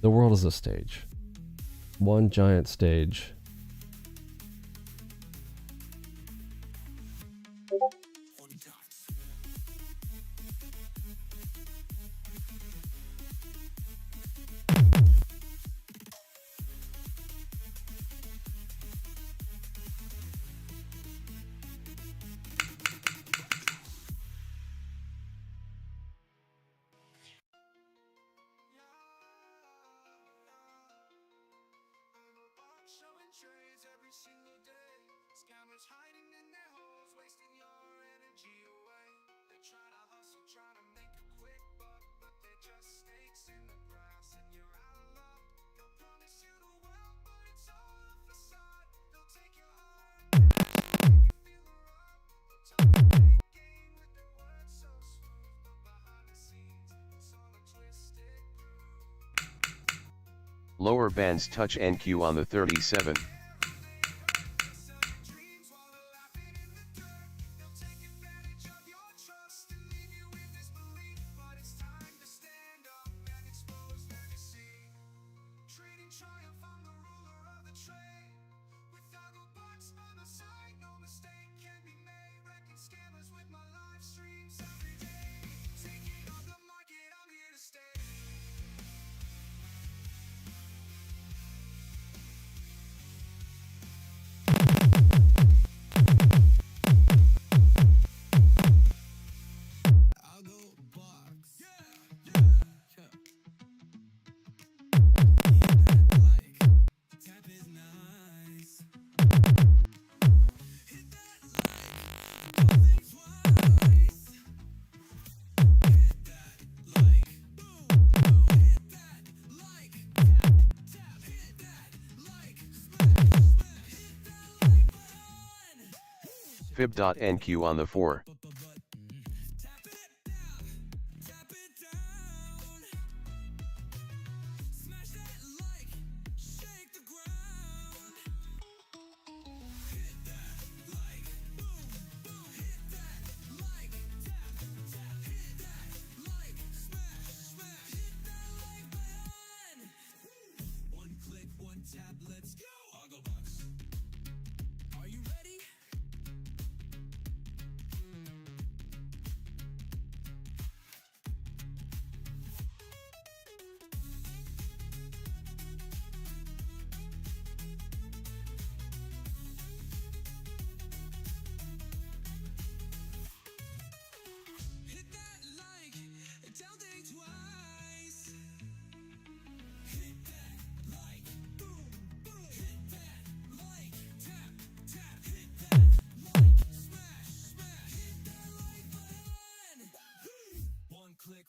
world is a stage, one giant stage. Showing trades every single day. Scammers hiding in their holes, wasting your energy away. They try to hustle, try to make a quick buck, but they're just snakes in the grass, and you're out of luck. They'll promise you the world, but it's all a facade. They'll take your heart and make you feel the rub. They'll talk a big game with their words so smooth, but behind the scenes, it's all a twisted groove. Lower bands touch NQ on the 37. Fib.NQ on the 4.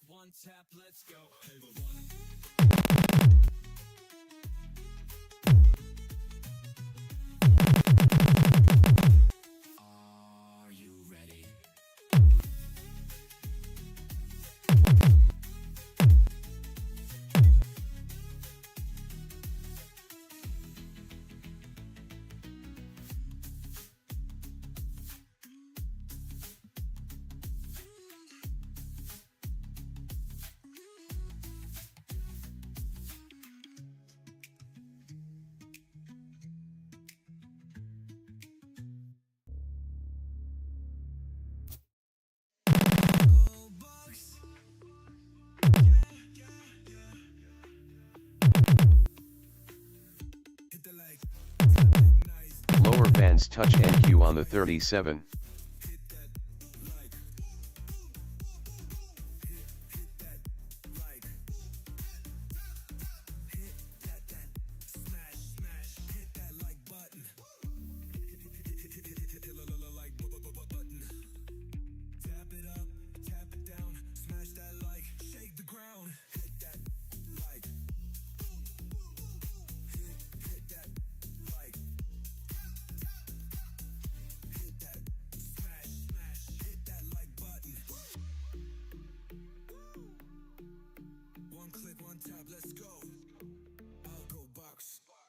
One tap, let's go. Are you ready? Lower bands touch NQ on the 37.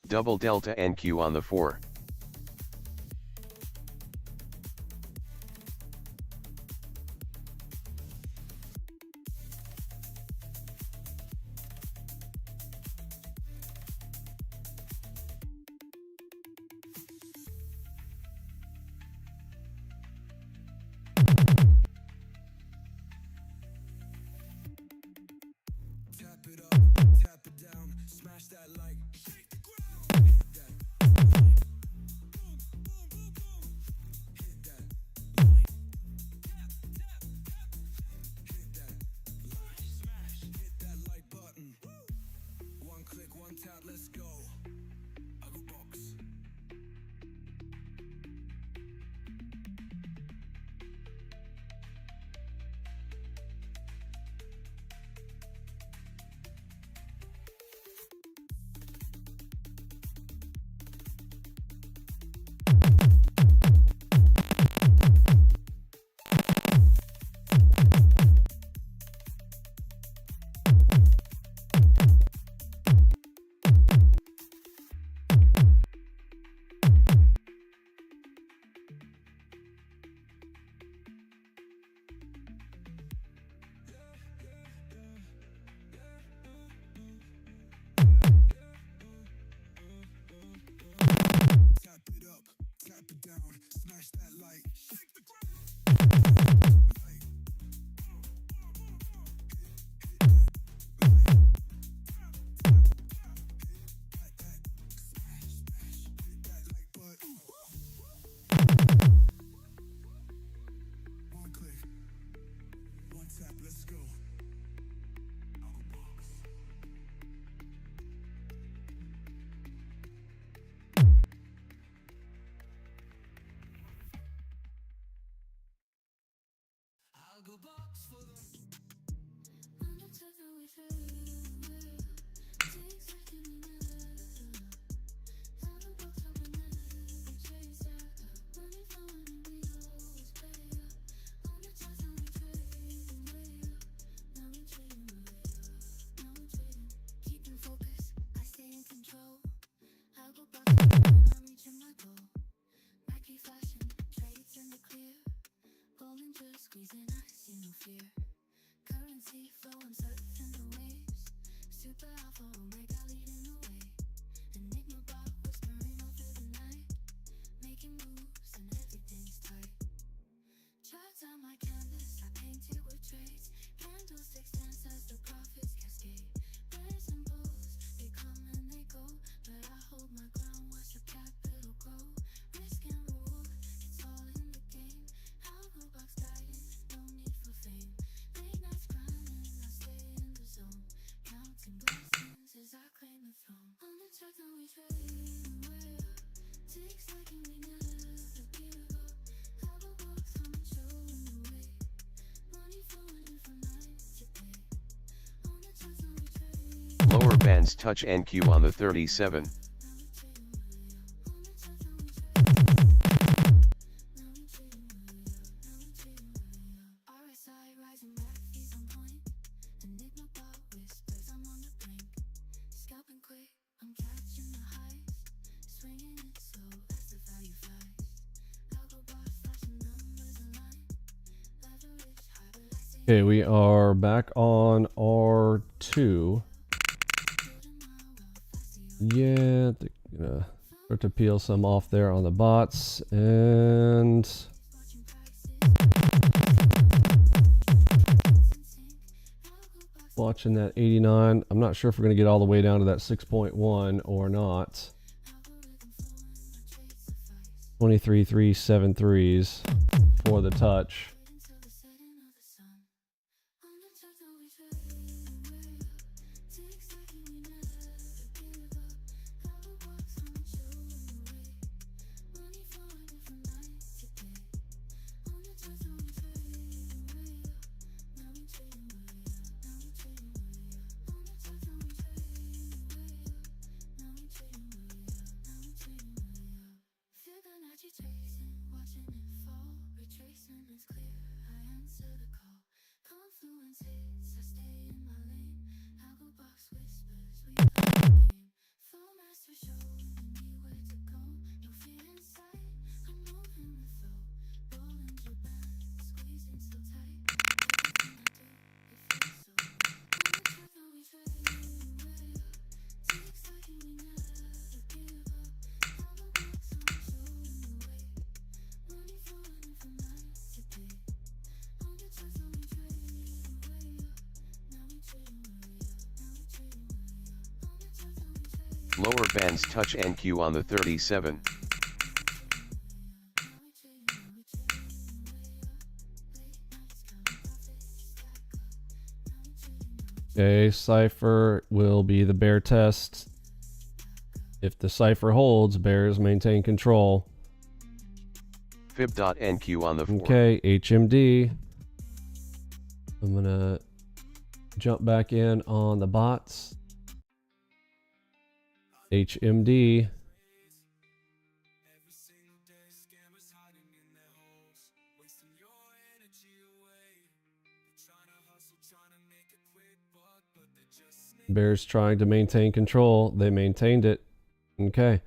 Double delta NQ on the 4. tap, let's go. Algo box. Lower bands touch NQ on the 37. Okay, we are back on R2. Yeah, gonna start to peel some off there on the bots, and watching that 89. I'm not sure if we're gonna get all the way down to that 6.1 or not. 23,373s for the touch. Lower bands touch NQ on the 37. Okay, cipher will be the bear test. If the cipher holds, bears maintain control. Fib.NQ on the 4. Okay, HMD. I'm gonna jump back in on the bots. HMD. Bears trying to maintain control. They maintained it. Okay.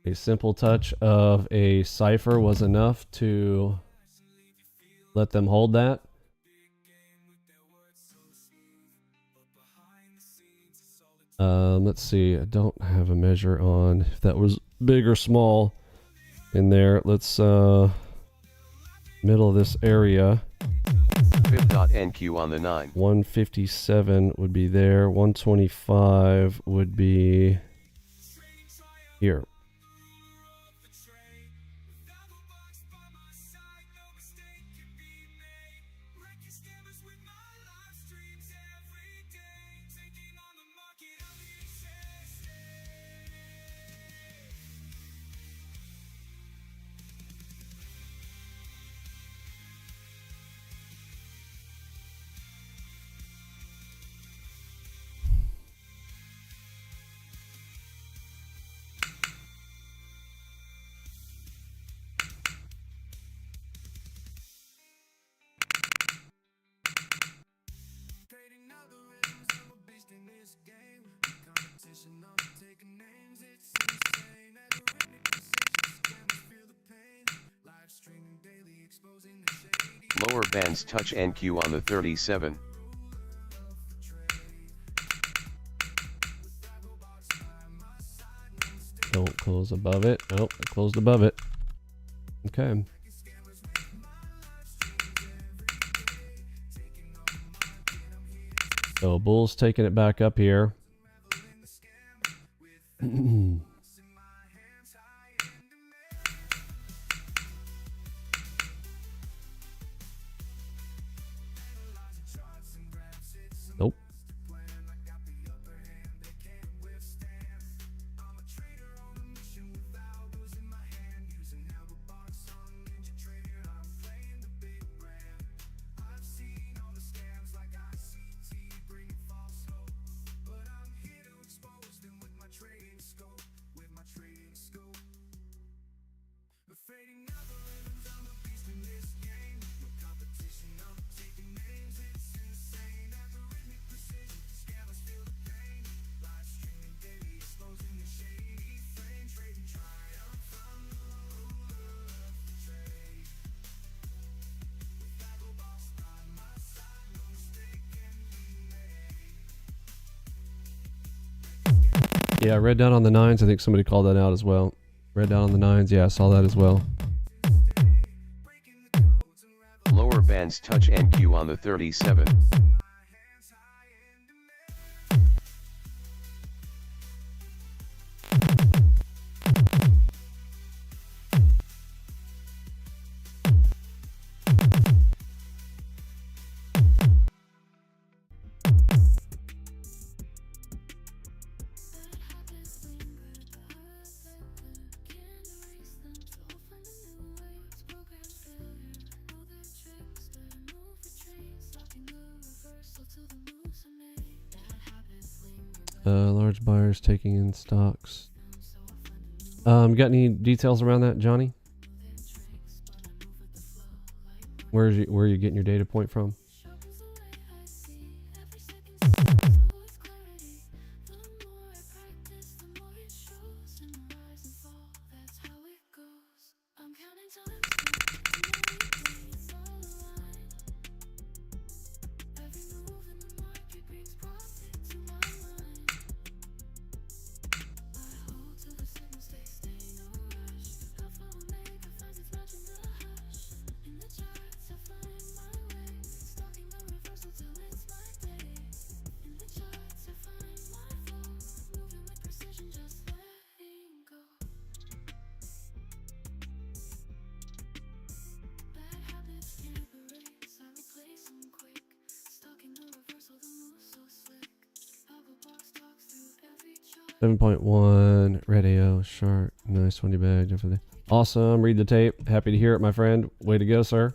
A simple touch of a cipher was enough to let them hold that. Let's see. I don't have a measure on if that was big or small in there. Let's middle of this area. Fib.NQ on the 9. 157 would be there. 125 would be here. Lower bands touch NQ on the 37. Don't close above it. Nope, I closed above it. Okay. So bull's taking it back up here. Nope. Yeah, red down on the nines. I think somebody called that out as well. Red down on the nines. Yeah, I saw that as well. Lower bands touch NQ on the 37. Large buyers taking in stocks. Got any details around that, Johnny? Where are you getting your data point from? .1 radio shark. Nice 20 bag. Awesome. Read the tape. Happy to hear it, my friend. Way to go, sir.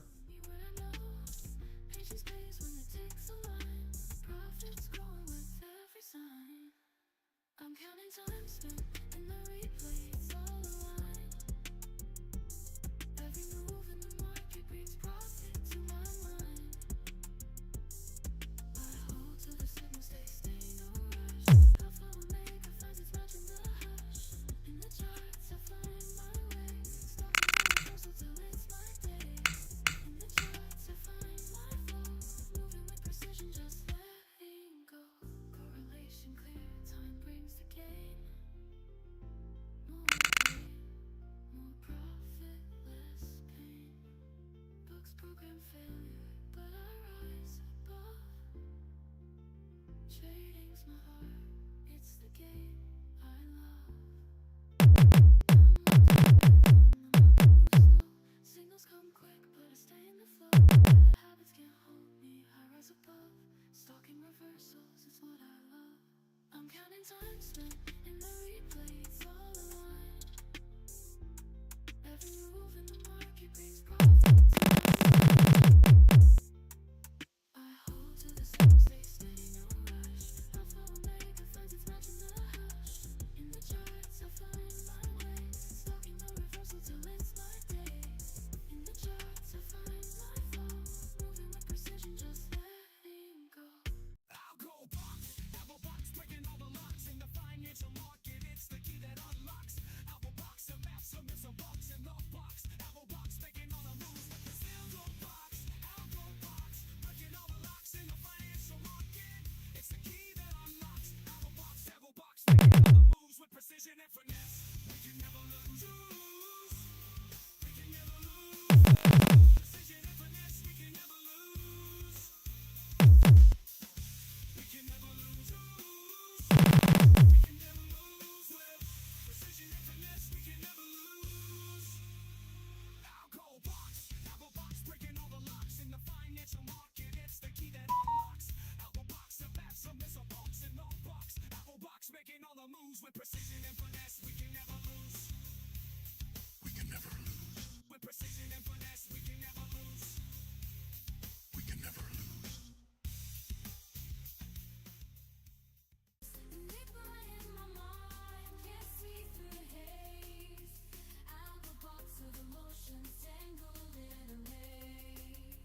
With precision and finesse, we can never lose. We can never lose. With precision and finesse, we can never lose. We can never lose. Deeper in my mind, can't see through the haze. Algo box of emotions tangled in a maze.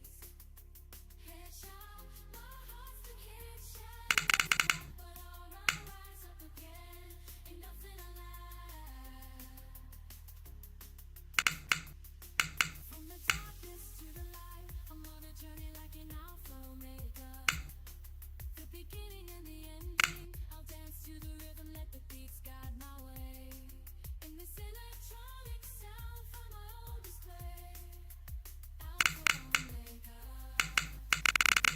Headshot, my heart's been hit shallow, but I'll rise up again. Ain't nothing alive. From the darkness to the light, I'm on a journey like an alpha omega. The beginning and the ending, I'll dance to the rhythm, let the beats guide my way. In this electronic sound from my own display, Alpha Omega.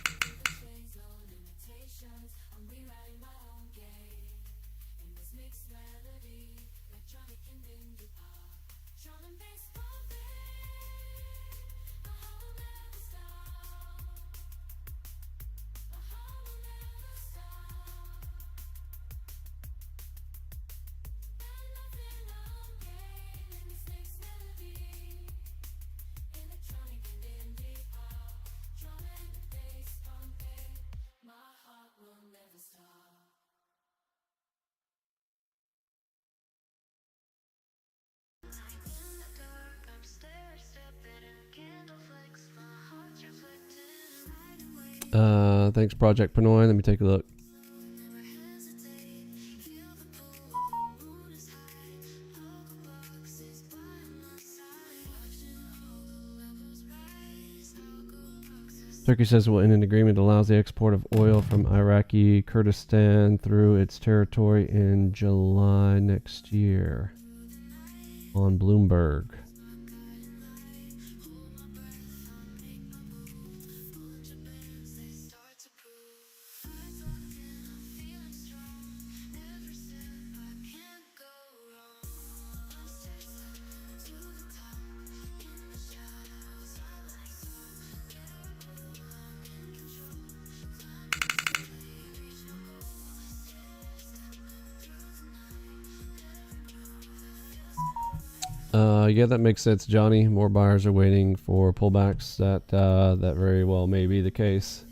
Through the chains, no limitations, I'm rewriting my own game. In this mixed melody, electronic and indie pop, drum and bass bumping, my heart will never stop. My heart will never stop. And nothing I'll gain in this mixed melody. Electronic and indie pop, drum and bass bumping. My heart will never stop. In the dark, I'm stair-stepping in candle flicks. My heart's reflecting right away. Thanks, Project Panoy. Let me take a look. Never hesitate. Feel the pull. Mood is high. Algo box is by my side. Watching all the levels rise. Algo box is Turkey says will end an agreement that allows the export of oil from Iraqi Kurdistan through its territory in July next year. On Bloomberg. start to prove. I'm talking, I'm feeling strong. Every step I can't go wrong. One step to the top. In the shadows, I like so. I'm in control. Climbing steadily, reach my goal. Step through the night. Yeah, that makes sense, Johnny. More buyers are waiting for pullbacks. That very well may be the case.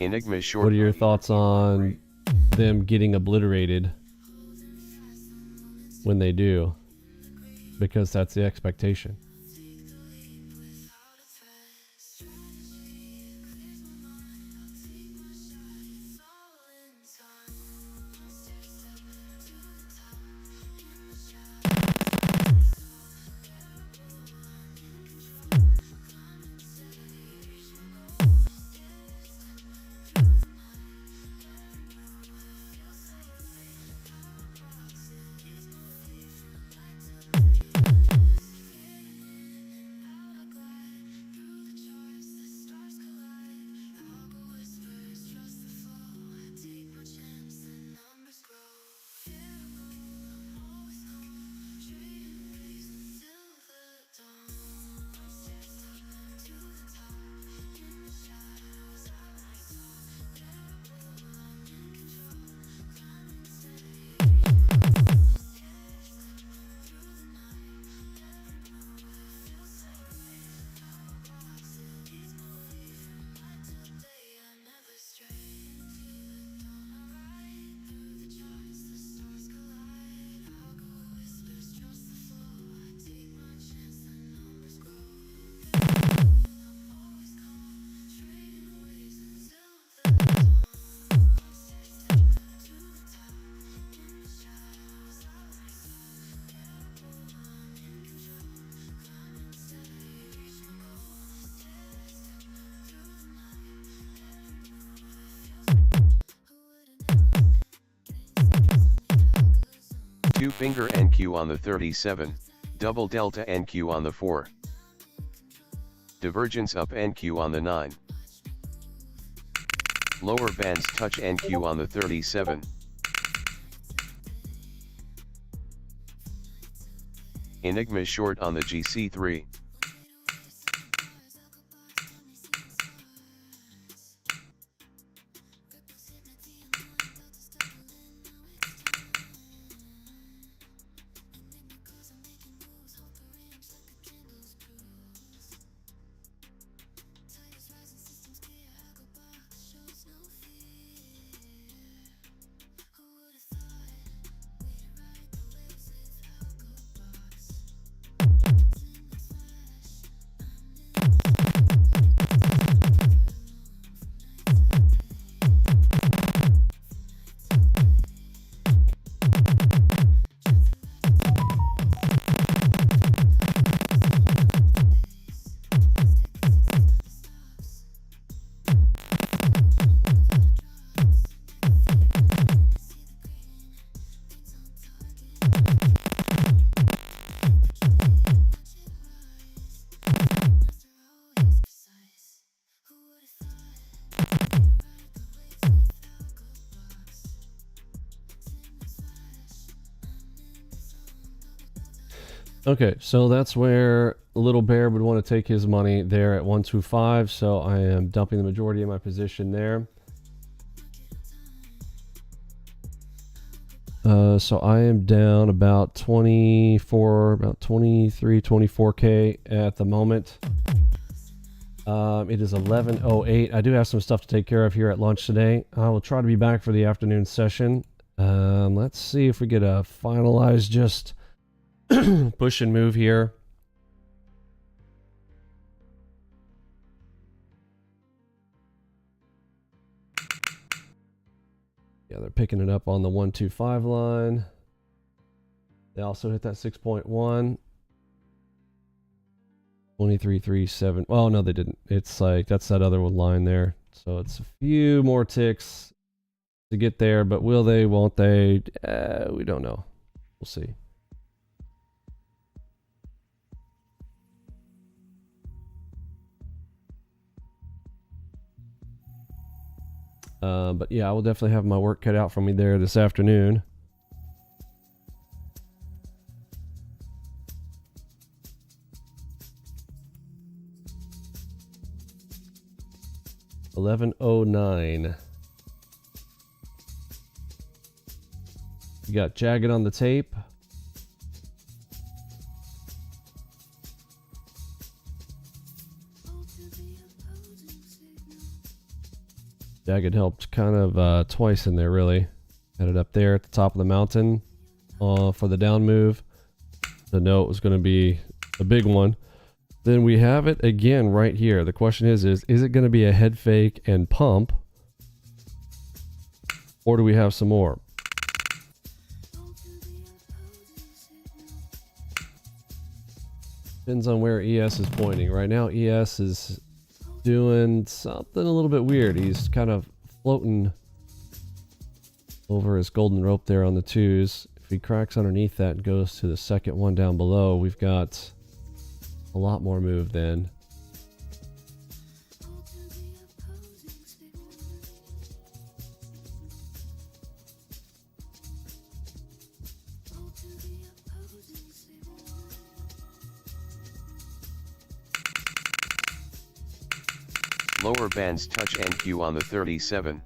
Enigma short. What are your thoughts on them getting obliterated when they do? Because that's the expectation. Two finger NQ on the 37, double delta NQ on the 4. Divergence up NQ on the 9. Lower bands touch NQ on the 37. Enigma short on the GC3. Okay, so that's where Little Bear would want to take his money there at 125. So I am dumping the majority of my position there. So I am down about 24, about 23, 24K at the moment. It is 11:08. I do have some stuff to take care of here at lunch today. I will try to be back for the afternoon session. Let's see if we get a finalized just push and move here. Yeah, they're picking it up on the 125 line. They also hit that 6.1. 23.37. Well, no, they didn't. It's like, that's that other one line there. So it's a few more ticks to get there, but will they, won't they? We don't know. We'll see. But yeah, I will definitely have my work cut out for me there this afternoon. $11.09. You got Jagged on the tape. Jagged helped kind of twice in there, really. Had it up there at the top of the mountain for the down move. The note was going to be a big one. Then we have it again right here. The question is it going to be a head fake and pump? Or do we have some more? Depends on where ES is pointing. Right now, ES is doing something a little bit weird. He's kind of floating over his golden rope there on the twos. If he cracks underneath that and goes to the second one down below, we've got a lot more move then. Lower bands touch NQ on the 37.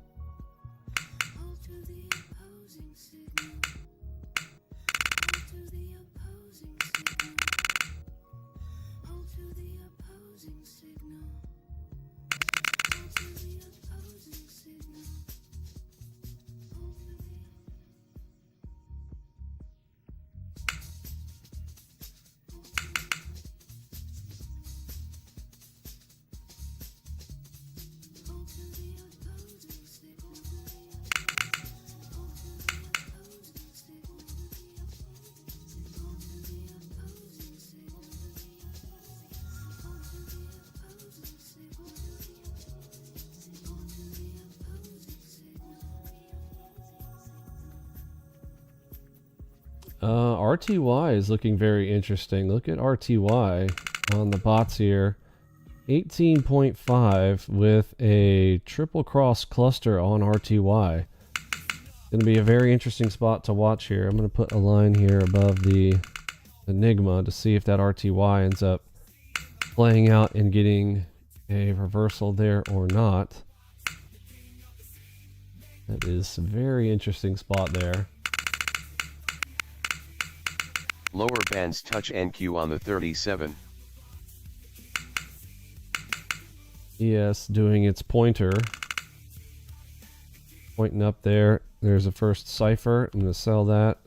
RTY is looking very interesting. Look at RTY on the bots here. 18.5 with a triple cross cluster on RTY. Going to be a very interesting spot to watch here. I'm going to put a line here above the Enigma to see if that RTY ends up playing out and getting a reversal there or not. That is a very interesting spot there. Lower bands touch NQ on the 37. ES doing its pointer. Pointing up there. There's a first cipher. I'm going to sell that.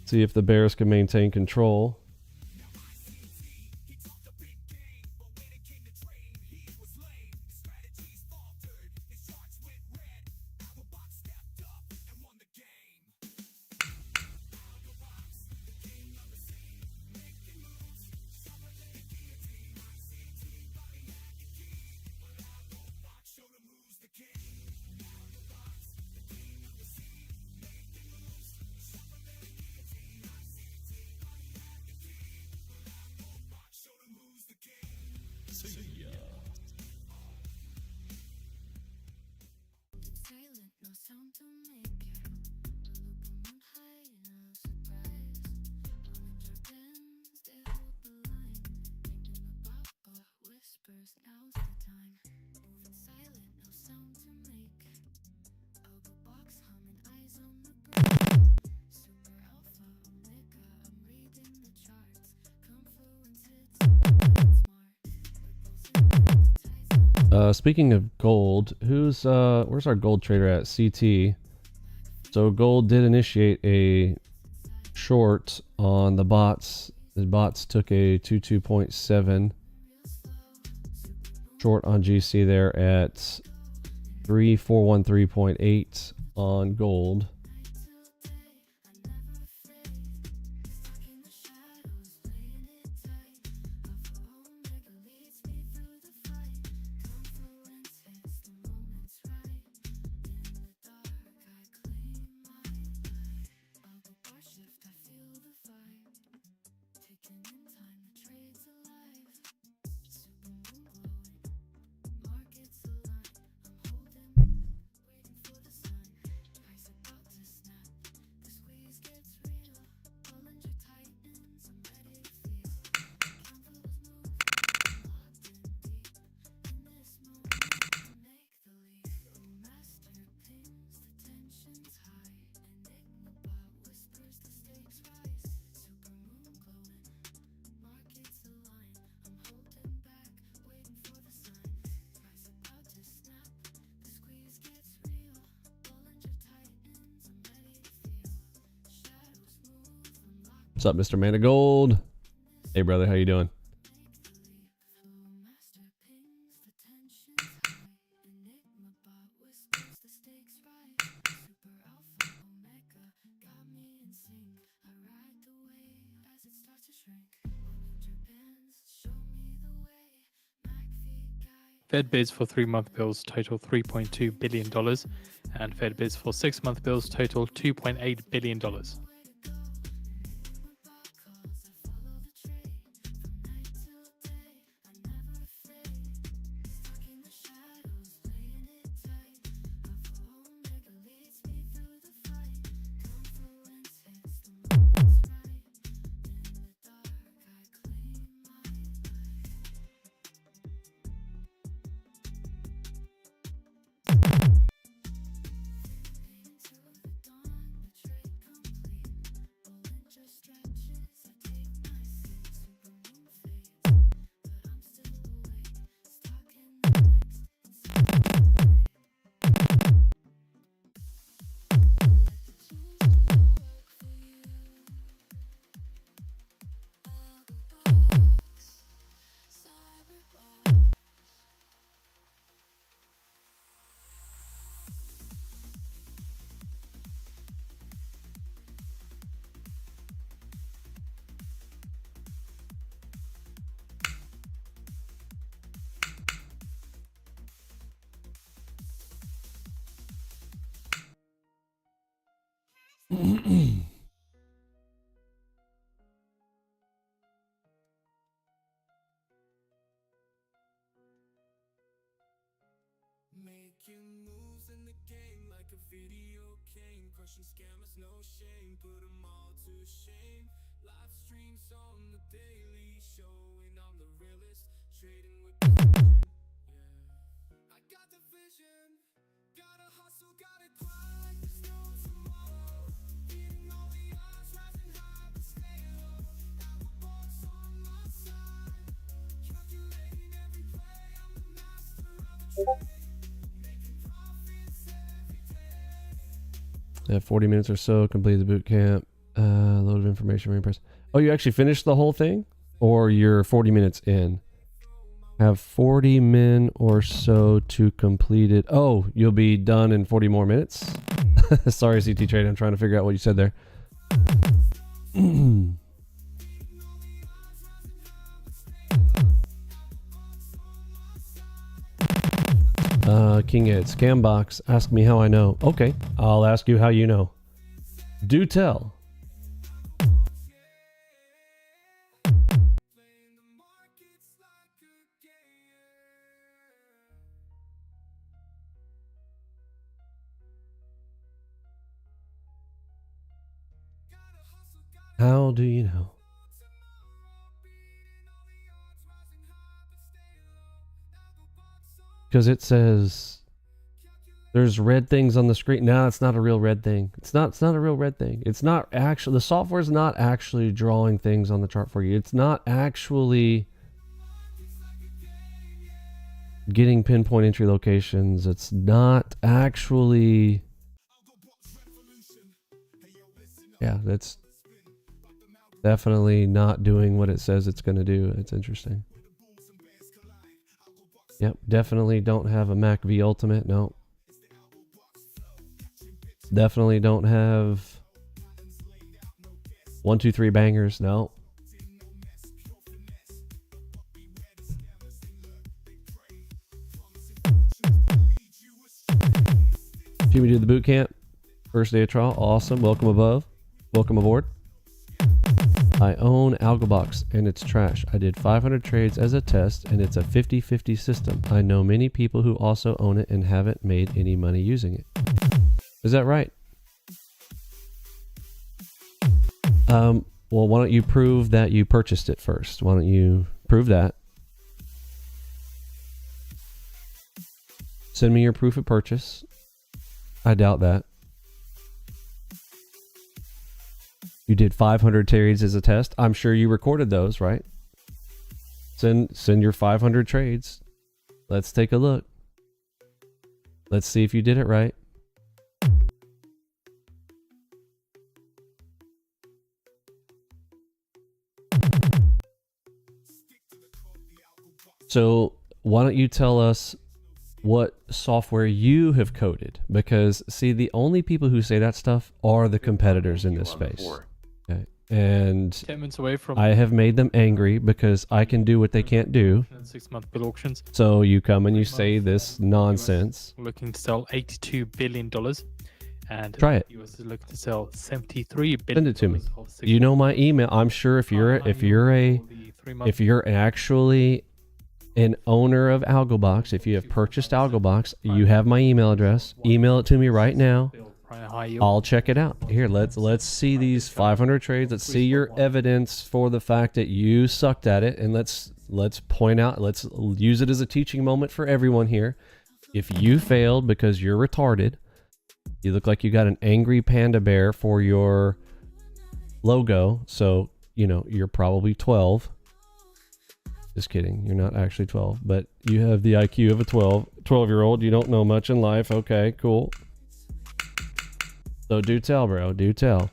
See if the bears can maintain control. Speaking of gold, where's our gold trader at? CT. So gold did initiate a short on the bots. The bots took a 22.7 short on GC there at 3413.8 on gold. What's up, Mr. Man of Gold? Hey, brother, how you doing? Fed bids for 3-month bills total $3.2 billion, and Fed bids for 6-month bills total $2.8 billion. Making moves in the game like a video game. Crushing scammers, no shame. Put them all to shame. Live streams on the daily, showing I'm the realest. Trading with precision. Yeah. I got the vision. Gotta hustle, gotta grind like there's no tomorrow. Beating all the odds, rising high but stay low. Algo box on my side. Calculating every play. I'm the master of the trade. Yeah, 40 minutes or so, complete the boot camp. Load of information, reimpress. Oh, you actually finished the whole thing? Or you're 40 minutes in? Have 40 min or so to complete it. Oh, you'll be done in 40 more minutes? Sorry, CT Trade, I'm trying to figure out what you said there. King Ed, Scambox, ask me how I know. Okay, I'll ask you how you know. Do tell. How do you know? Because it says there's red things on the screen. No, it's not a real red thing. It's not a real red thing. It's not actually, the software is not actually drawing things on the chart for you. It's not actually getting pinpoint entry locations. It's not actually. Yeah, that's definitely not doing what it says it's going to do. It's interesting. Yep, definitely don't have a Mac V Ultimate. No. Definitely don't have 1, 2, 3 bangers. No. Jimmy did the boot camp. First day of trial. Awesome. Welcome above. Welcome aboard. I own AlgoBox and it's trash. I did 500 trades as a test and it's a 50-50 system. I know many people who also own it and haven't made any money using it. Is that right? Well, why don't you prove that you purchased it first? Why don't you prove that? Send me your proof of purchase. I doubt that. You did 500 trades as a test. I'm sure you recorded those, right? Send your 500 trades. Let's take a look. Let's see if you did it right. So why don't you tell us what software you have coded? Because see, the only people who say that stuff are the competitors in this space. Okay. And 10 minutes away from I have made them angry because I can do what they can't do. 6-month bill auctions. So you come and you say this nonsense. Looking to sell $82 billion. And Try it. US is looking to sell $73 billion. Send it to me. You know my email. I'm sure if you're actually an owner of AlgoBox, if you have purchased AlgoBox, you have my email address. Email it to me right now. I'll check it out. Here, let's see these 500 trades. Let's see your evidence for the fact that you sucked at it, and let's point out. Let's use it as a teaching moment for everyone here. If you failed because you're retarded, you look like you got an angry panda bear for your logo, so you know you're probably 12. Just kidding. You're not actually 12, but you have the IQ of a 12-year-old. You don't know much in life. Okay, cool. So do tell, bro. Do tell.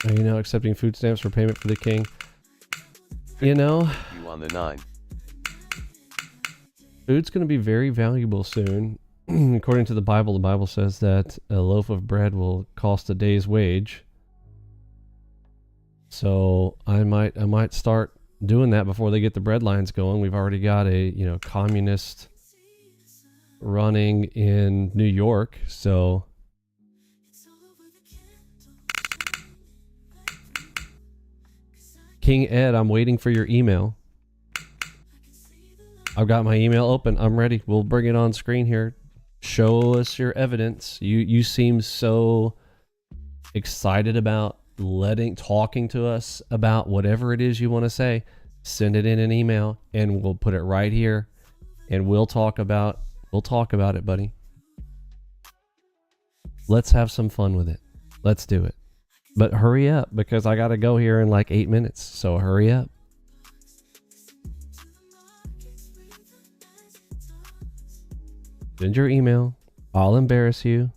Are you now accepting food stamps for payment for the king? You know, You on the 9. food's going to be very valuable soon. According to the Bible says that a loaf of bread will cost a day's wage. So I might start doing that before they get the bread lines going. We've already got a, communist running in New York, so King Ed, I'm waiting for your email. I've got my email open. I'm ready. We'll bring it on screen here. Show us your evidence. You seem so excited about talking to us about whatever it is you want to say. Send it in an email and we'll put it right here and we'll talk about it, buddy. Let's have some fun with it. Let's do it. But hurry up because I got to go here in like 8 minutes. So hurry up. Send your email. I'll embarrass you.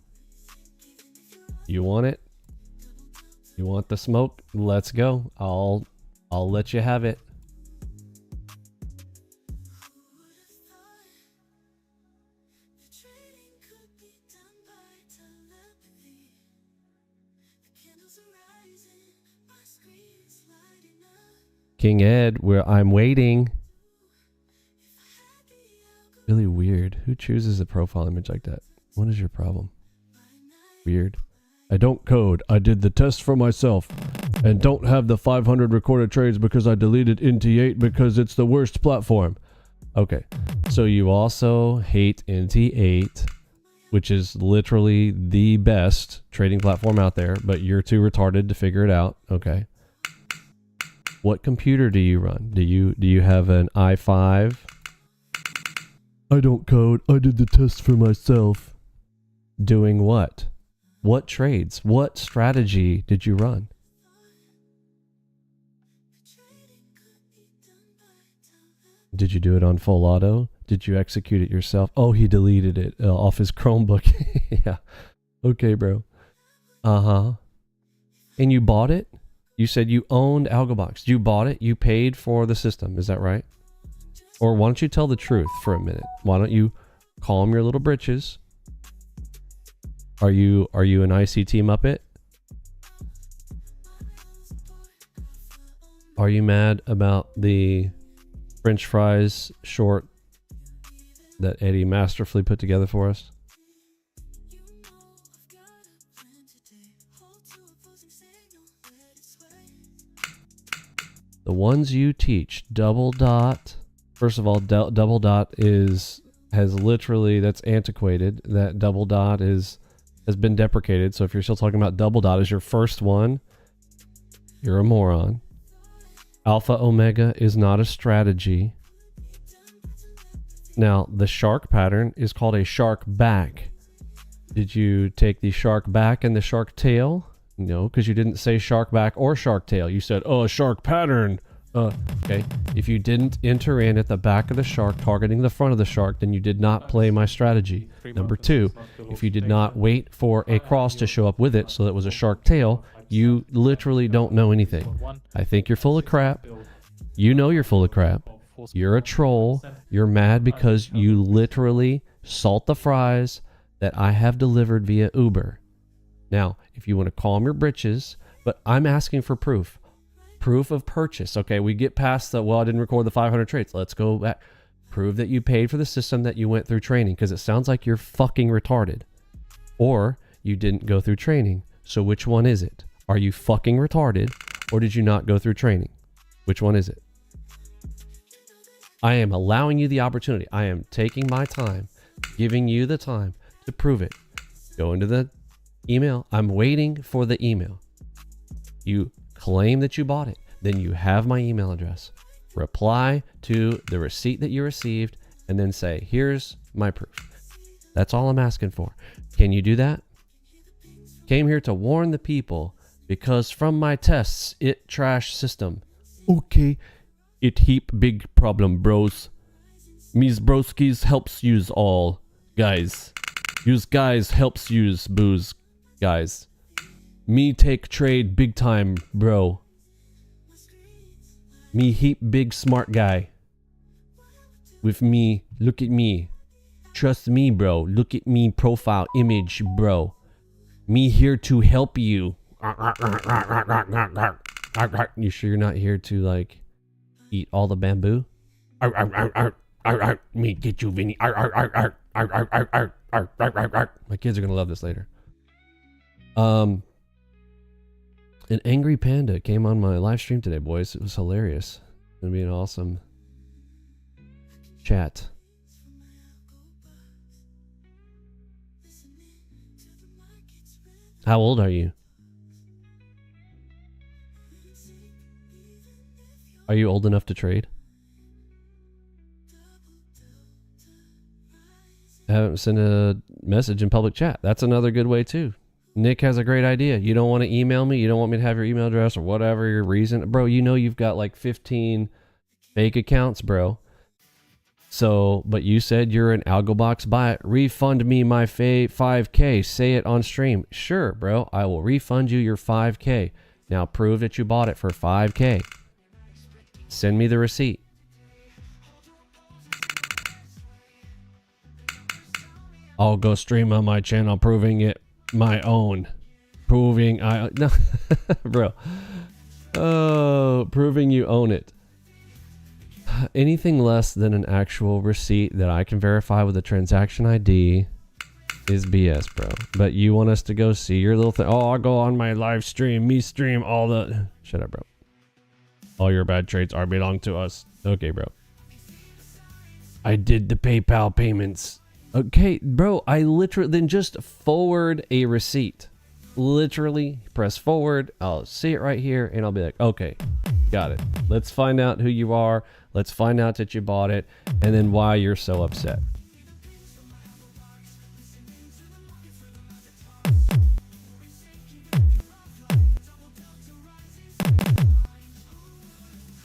You want it? You want the smoke? Let's go. I'll let you have it. King Ed, where I'm waiting. Really weird. Who chooses a profile image like that? What is your problem? Weird. I don't code. I did the test for myself. And don't have the 500 recorded trades because I deleted NT8 because it's the worst platform. Okay. So you also hate NT8. which is literally the best trading platform out there, but you're too retarded to figure it out. Okay. What computer do you run? Do you have an i5? I don't code. I did the test for myself. Doing what? What trades? What strategy did you run? Did you do it on full auto? Did you execute it yourself? Oh, he deleted it off his Chromebook. Yeah. Okay, bro. Uh-huh. And you bought it? You said you owned AlgoBox. You bought it? You paid for the system. Is that right? Or why don't you tell the truth for a minute? Why don't you calm your little britches? Are you an ICT Muppet? Are you mad about the French fries short that Eddie masterfully put together for us? The ones you teach, double dot. First of all, double dot has literally, that's antiquated. That double dot has been deprecated. So if you're still talking about double dot as your first one, you're a moron. Alpha Omega is not a strategy. Now, the shark pattern is called a shark back. Did you take the shark back and the shark tail? No, because you didn't say shark back or shark tail. You said, oh, shark pattern. Okay. If you didn't enter in at the back of the shark, targeting the front of the shark, then you did not play my strategy. Number two, if you did not wait for a cross to show up with it, so that was a shark tail, you literally don't know anything. I think you're full of crap. You know you're full of crap. You're a troll. You're mad because you literally salt the fries that I have delivered via Uber. Now, if you want to calm your britches, but I'm asking for proof. Proof of purchase. Okay, we get past the, well, I didn't record the 500 trades. Let's go back. Prove that you paid for the system that you went through training, because it sounds like you're fucking retarded. Or you didn't go through training. So which one is it? Are you fucking retarded, or did you not go through training? Which one is it? I am allowing you the opportunity. I am taking my time, giving you the time to prove it. Go into the email. I'm waiting for the email. You claim that you bought it. Then you have my email address. Reply to the receipt that you received and then say, here's my proof. That's all I'm asking for. Can you do that? Came here to warn the people because from my tests, it trash system. Okay. It heap big problem, bros. Me's broskis helps use all. Guys. Use guys helps use booze. Guys. Me take trade big time, bro. Me heap big smart guy. With me, look at me. Trust me, bro. Look at me profile image, bro. Me here to help you. You sure you're not here to, like, eat all the bamboo? Me get you, Vinny. My kids are gonna love this later. An angry panda came on my live stream today, boys. It was hilarious. It's gonna be an awesome chat. How old are you? Are you old enough to trade? I haven't sent a message in public chat. That's another good way too. Nick has a great idea. You don't want to email me? You don't want me to have your email address or whatever your reason? Bro, you know you've got like 15 fake accounts, bro. So, but you said you're an AlgoBox buy it. Refund me my 5K. Say it on stream. Sure, bro. I will refund you your 5K. Now prove that you bought it for 5K. Send me the receipt. I'll go stream on my channel proving it my own. Proving I... No, bro. Oh, proving you own it. Anything less than an actual receipt that I can verify with a transaction ID is BS, bro. But you want us to go see your little thing. Oh, I'll go on my live stream. Me stream all the... Shut up, bro. All your bad trades belong to us. Okay, bro. I did the PayPal payments. Okay, bro, I literally then just forward a receipt. Literally press forward. I'll see it right here and I'll be like, okay, got it. Let's find out who you are. Let's find out that you bought it and then why you're so upset.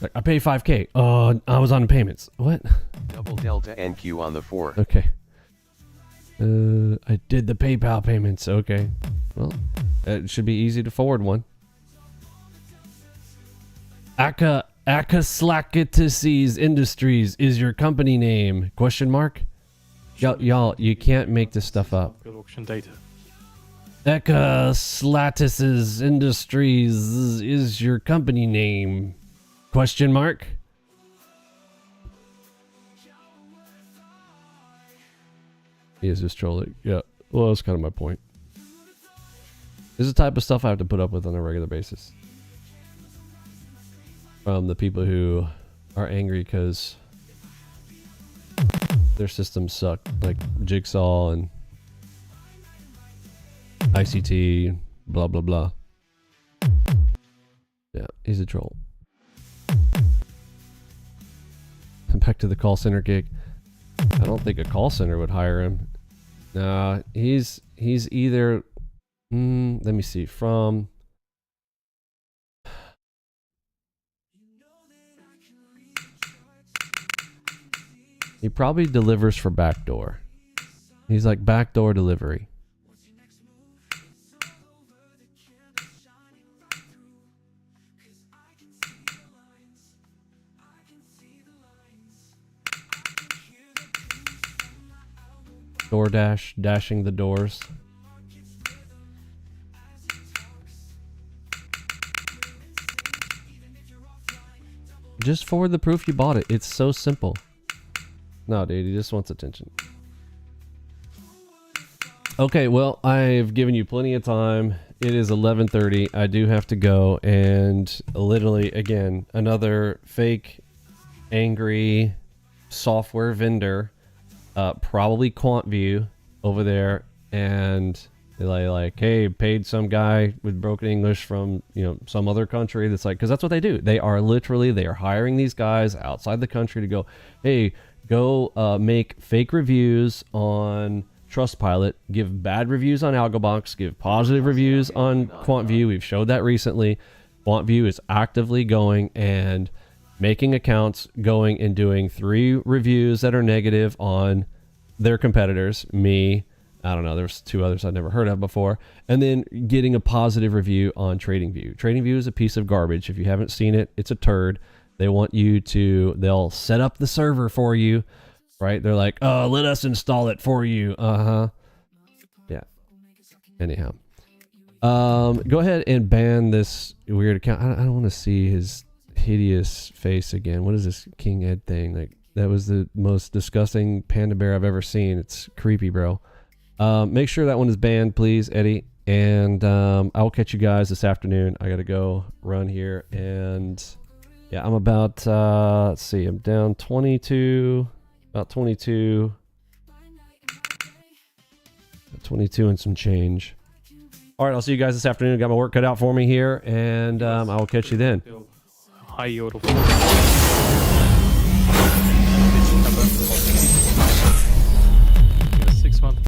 Like, I paid $5K. I was on payments. What? Double delta NQ on the 4. Okay. I did the PayPal payments. Okay. Well, it should be easy to forward one. Akaslakitises Industries is your company name? Question mark? Y'all, you can't make this stuff up. Good auction data. Akaslakitises Industries is your company name? Question mark? He is just trolling. Yeah. Well, that's kind of my point. This is the type of stuff I have to put up with on a regular basis. From the people who are angry because their systems suck. Like Jigsaw and ICT, blah, blah, blah. Yeah, he's a troll. Back to the call center gig. I don't think a call center would hire him. Nah, he's either let me see from he probably delivers for backdoor. He's like backdoor delivery. DoorDash, dashing the doors. Just forward the proof you bought it. It's so simple. No, dude, he just wants attention. Okay, well, I've given you plenty of time. It is 11:30. I do have to go, and literally, again, another fake, angry software vendor. Probably QuantView over there, and they're like, hey, paid some guy with broken English from, you know, some other country. That's like, because that's what they do. They are hiring these guys outside the country to go, hey, go make fake reviews on Trustpilot, give bad reviews on AlgoBox, give positive reviews on QuantView. We've showed that recently. QuantView is actively going and making accounts, going and doing 3 reviews that are negative on their competitors. Me, I don't know, there's 2 others I've never heard of before, and then getting a positive review on TradingView. TradingView is a piece of garbage. If you haven't seen it, it's a turd. They want you to, they'll set up the server for you, right? They're like, oh, let us install it for you. Yeah. Anyhow. Go ahead and ban this weird account. I don't want to see his hideous face again. What is this King Ed thing? Like, that was the most disgusting panda bear I've ever seen. It's creepy, bro. Make sure that one is banned, please, Eddie. And I will catch you guys this afternoon. I gotta go run here, and yeah, I'm about let's see, I'm down 22, about 22 and some change. All right, I'll see you guys this afternoon. Got my work cut out for me here, and I will catch you then. High yield.